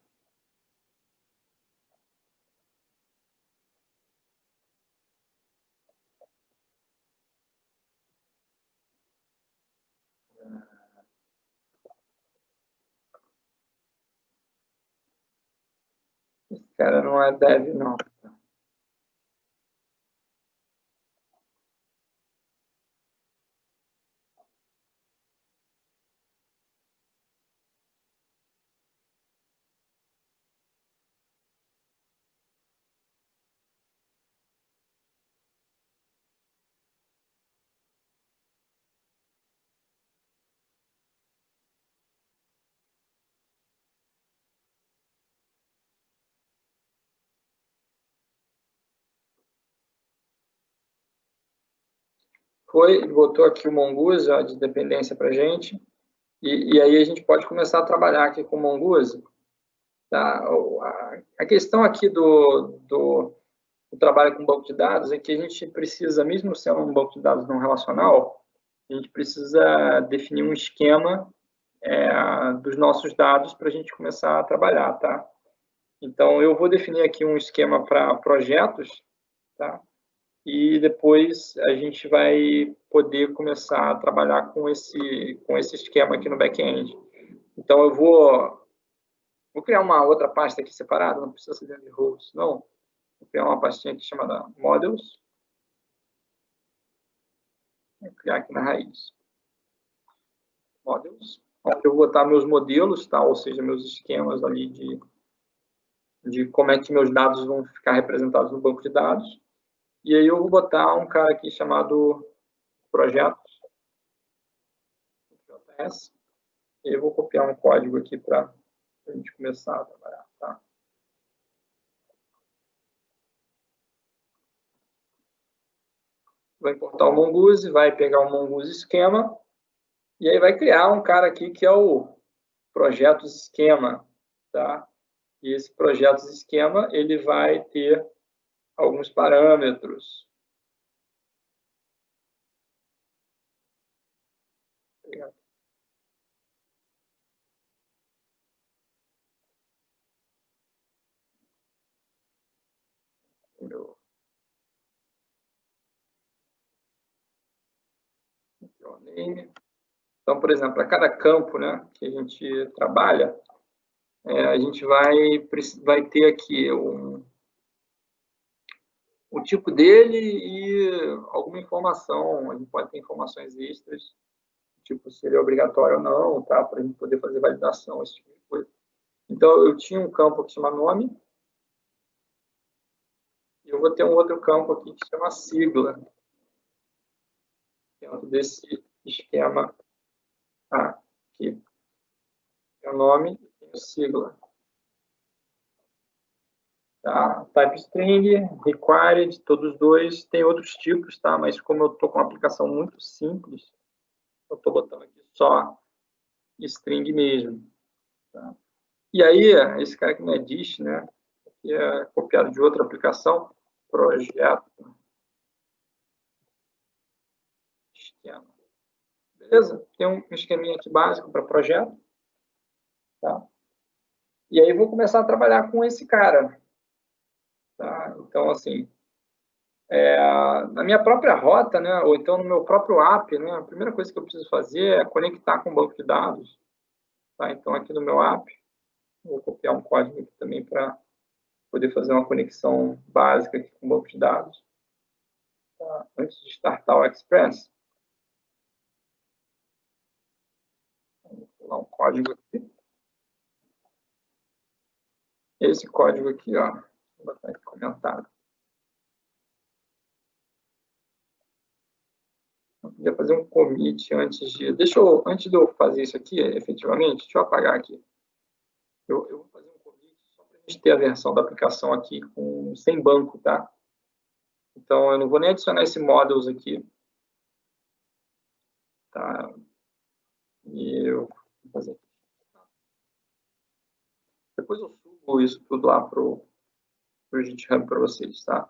Esse cara não é dev, não. ele botou aqui o Mongoose, ó, de dependência para a gente, e aí a gente pode começar a trabalhar aqui com o Mongoose. Tá? A questão aqui do trabalho com banco de dados é que a gente precisa, mesmo sendo um banco de dados não relacional, a gente precisa definir um esquema dos nossos dados para a gente começar a trabalhar, tá? Então, eu vou definir aqui um esquema para projetos, tá? E depois a gente vai poder começar a trabalhar com esse esquema aqui no back-end. Então, eu vou criar uma outra pasta aqui separada, não precisa ser dentro de roles, não. Vou criar uma pastinha aqui chamada Models. Vou criar aqui na raiz. Models. Onde eu vou botar meus modelos, tá? Ou seja, meus esquemas ali de como é que meus dados vão ficar representados no banco de dados. E aí eu vou botar um cara aqui chamado projetos, JS, e eu vou copiar um código aqui para a gente começar a trabalhar, tá? Vai importar o Mongoose, vai pegar o Mongoose esquema, e aí vai criar um cara aqui que é o projetos esquema, tá? E esse projetos esquema, ele vai ter alguns parâmetros. Obrigado. Então, por exemplo, para cada campo, né, que a gente trabalha, a gente vai ter aqui o tipo dele e alguma informação. A gente pode ter informações extras, tipo se ele é obrigatório ou não, tá? Para a gente poder fazer validação, esse tipo de coisa. Então, eu tinha um campo que chama nome, e eu vou ter um outro campo aqui que chama sigla, dentro desse esquema aqui. Tem o nome e tem o sigla. Tá? Type string, required, todos dois. Tem outros tipos, tá? Mas como eu estou com uma aplicação muito simples, eu estou botando aqui só string mesmo. Tá? E aí, esse cara aqui não é dish, né? Aqui é copiado de outra aplicação, projeto, esquema. Beleza? Tem um esqueminha aqui básico para projeto. Tá? E aí, vou começar a trabalhar com esse cara. Tá? Então, assim, na minha própria rota, né, ou então no meu próprio app, né, a primeira coisa que eu preciso fazer é conectar com o banco de dados. Tá? Então, aqui no meu app, vou copiar um código aqui também para poder fazer uma conexão básica aqui com o banco de dados. Tá? Antes de startar o Express, vou pular um código aqui. Esse código aqui, ó, vou botar aqui comentado. Eu podia fazer um commit antes de... Antes de eu fazer isso aqui, efetivamente, deixa eu apagar aqui. Eu vou fazer um commit só para a gente ter a versão da aplicação aqui sem banco, tá? Então, eu não vou nem adicionar esse models aqui. Tá? E eu vou fazer aqui. Depois eu subo isso tudo lá para o GitHub para vocês, tá?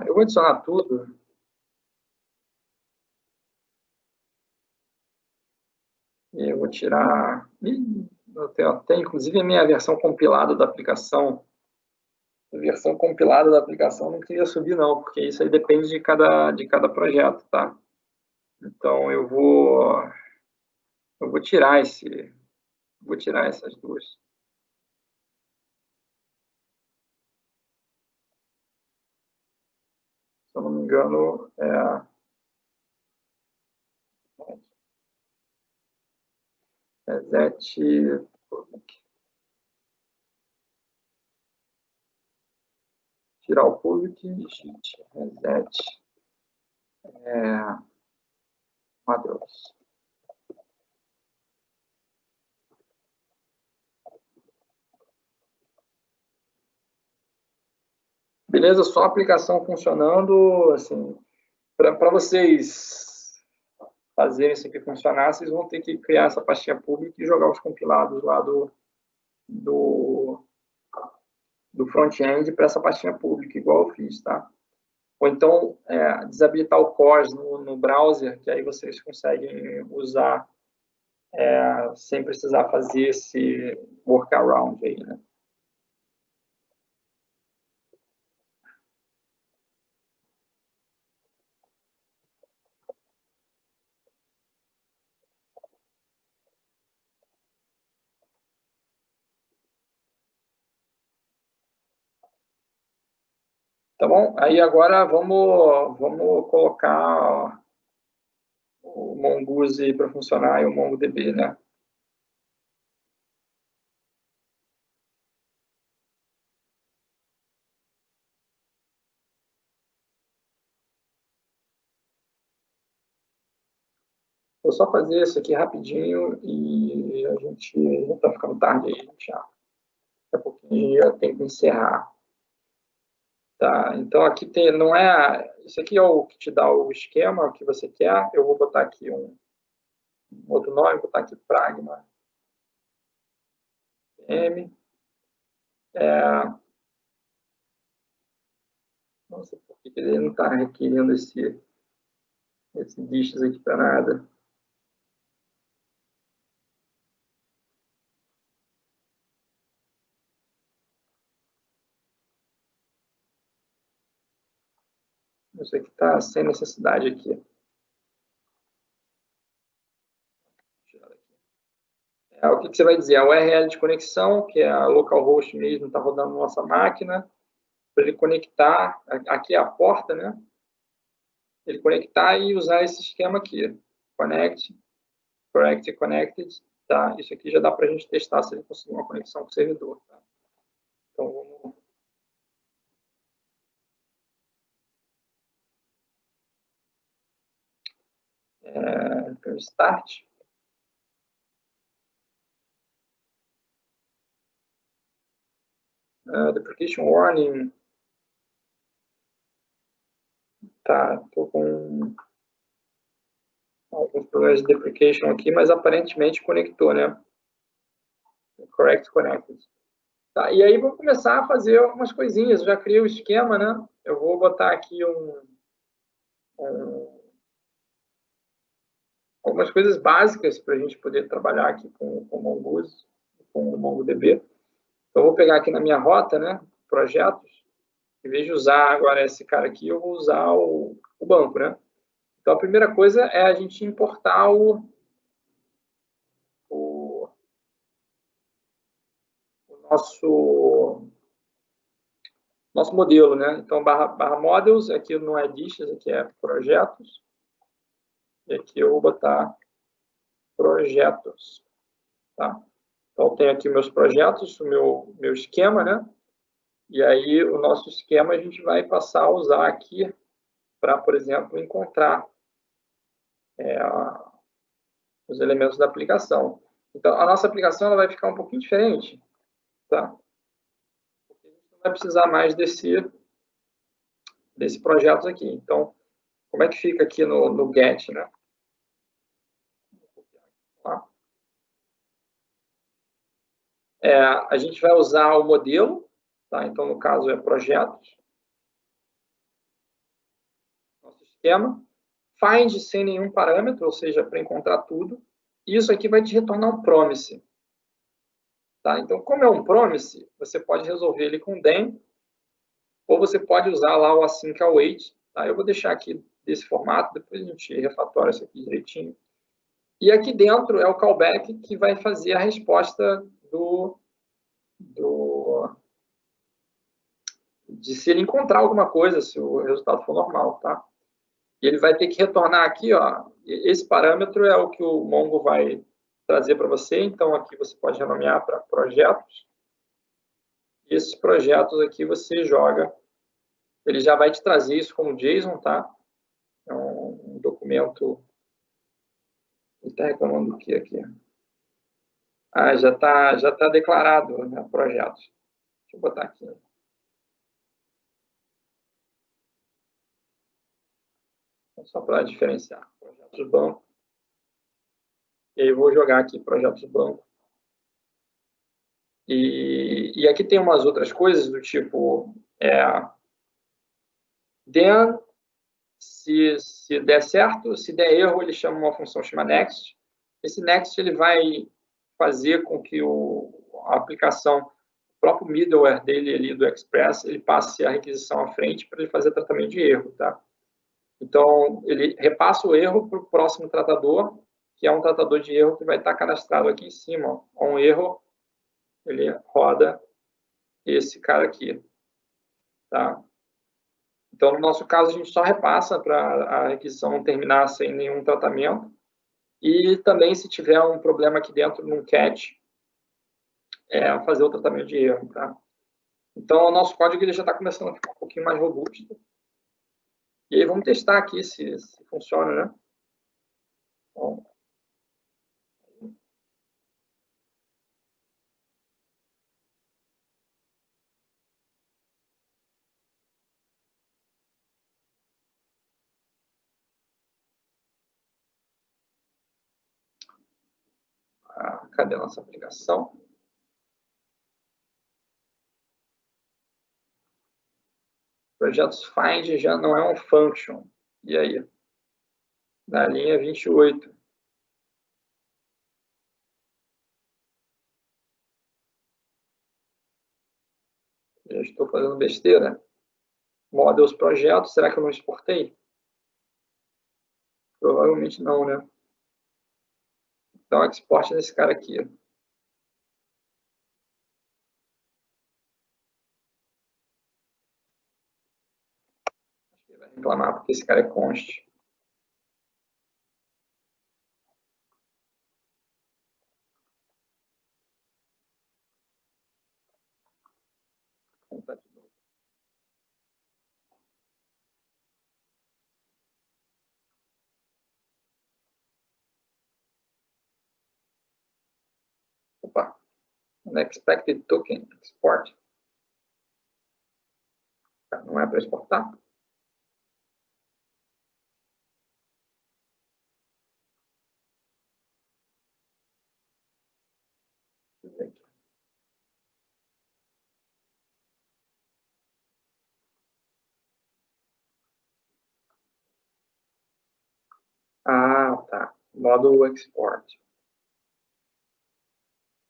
Eu vou adicionar tudo. E eu vou tirar... Eu tenho até, inclusive, a minha versão compilada da aplicação. A versão compilada da aplicação não queria subir, não, porque isso aí depende de cada projeto, tá? Então, eu vou tirar essas duas. Se eu não me engano, reset tirar o public, git reset models. Beleza? Só a aplicação funcionando, assim, para vocês fazerem isso aqui funcionar, vocês vão ter que criar essa pastinha pública e jogar os compilados lá do front-end para essa pastinha pública, igual eu fiz, tá? Ou então, desabilitar o CORS no browser, que aí vocês conseguem usar sem precisar fazer esse workaround aí, né? Tá bom? Aí agora vamos colocar o Mongoose para funcionar e o MongoDB, né? Vou só fazer isso aqui rapidinho e a gente já está ficando tarde aí, já. Daqui a pouquinho já tem que encerrar. Tá, então aqui tem, não é, isso aqui é o que te dá o esquema que você quer. Eu vou botar aqui um outro nome, vou botar aqui Pragma M. Não sei por que ele não está requerendo esse dishes aqui para nada. Isso aqui está sem necessidade aqui. O que você vai dizer? A URL de conexão, que é a localhost mesmo, está rodando na nossa máquina, para ele conectar, aqui é a porta, né? Ele conectar e usar esse esquema aqui. Connect, correct connected, tá? Isso aqui já dá para a gente testar se ele conseguir uma conexão com o servidor, tá? Então, vamos start. Deprecation warning. Tá, estou com alguns problemas de deprecation aqui, mas aparentemente conectou, né? Correct connected. Tá, e aí vou começar a fazer algumas coisinhas. Eu já criei o esquema, né? Eu vou botar aqui algumas coisas básicas para a gente poder trabalhar aqui com o Mongoose, com o MongoDB. Então, eu vou pegar aqui na minha rota, né? Projetos. Em vez de usar agora esse cara aqui, eu vou usar o banco, né? Então, a primeira coisa é a gente importar o nosso modelo, né? Então, barra models, aqui não é dishes, aqui é projetos. E aqui eu vou botar projetos, tá? Então, tenho aqui meus projetos, o meu esquema, né? E aí, o nosso esquema a gente vai passar a usar aqui para, por exemplo, encontrar os elementos da aplicação. Então, a nossa aplicação ela vai ficar um pouquinho diferente, tá? Porque a gente não vai precisar mais desse projeto aqui. Então, como é que fica aqui no get, né? Tá? A gente vai usar o modelo, tá? Então, no caso, é projetos. Nosso esquema. Find sem nenhum parâmetro, ou seja, para encontrar tudo. E isso aqui vai te retornar um promise. Tá? Então, como é um promise, você pode resolver ele com then, ou você pode usar lá o async await. Tá? Eu vou deixar aqui desse formato, depois a gente refatora isso aqui direitinho. E aqui dentro é o callback que vai fazer a resposta de se ele encontrar alguma coisa, se o resultado for normal, tá? E ele vai ter que retornar aqui, ó. Esse parâmetro é o que o Mongo vai trazer para você. Então, aqui você pode renomear para projetos. E esses projetos aqui você joga. Ele já vai te trazer isso como JSON, tá? É um documento. Ele está reclamando do que aqui? Já tá declarado, né, projetos. Deixa eu botar aqui. Só para diferenciar. Projetos banco. E aí eu vou jogar aqui projetos banco. E aqui tem umas outras coisas do tipo... then, se der certo, se der erro, ele chama uma função chamada next. Esse next ele vai fazer com que a aplicação, o próprio middleware dele ali do Express, ele passe a requisição à frente para ele fazer tratamento de erro, tá? Então, ele repassa o erro para o próximo tratador, que é um tratador de erro que vai estar cadastrado aqui em cima. Ó. Um erro, ele roda esse cara aqui, tá? Então, no nosso caso, a gente só repassa para a requisição não terminar sem nenhum tratamento. E também, se tiver um problema aqui dentro, num catch, fazer o tratamento de erro, tá? Então, o nosso código ele já está começando a ficar um pouquinho mais robusto. E aí, vamos testar aqui se funciona, né? Bom. Cadê a nossa aplicação? Projetos find já não é um function. E aí? Na linha 28. Já estou fazendo besteira. Models projetos, será que eu não exportei? Provavelmente não, né? Então, export nesse cara aqui. Acho que ele vai reclamar porque esse cara é const. Opa, unexpected token export. Não é para exportar? Ah, tá. Modo export.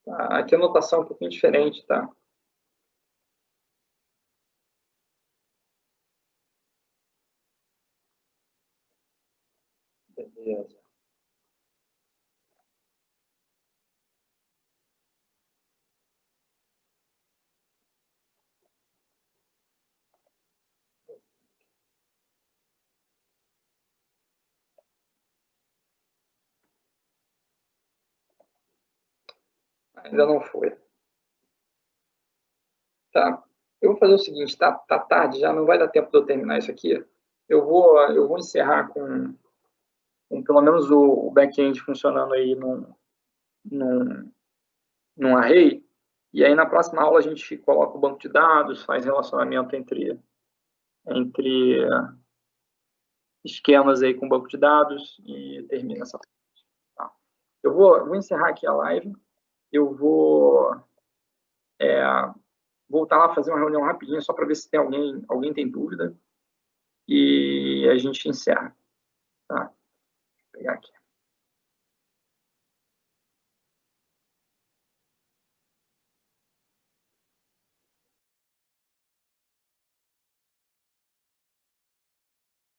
Tá. Aqui a notação é um pouquinho diferente, tá? Beleza. Ainda não foi. Tá. Eu vou fazer o seguinte, tá tarde, já não vai dar tempo de eu terminar isso aqui. Eu vou encerrar com pelo menos o back-end funcionando aí num array, e aí na próxima aula a gente coloca o banco de dados, faz relacionamento entre esquemas aí com o banco de dados e termina essa parte. Tá? Eu vou encerrar aqui a live, eu vou voltar lá fazer uma reunião rapidinho, só para ver se tem alguém tem dúvida, e a gente encerra. Tá? Vou pegar aqui.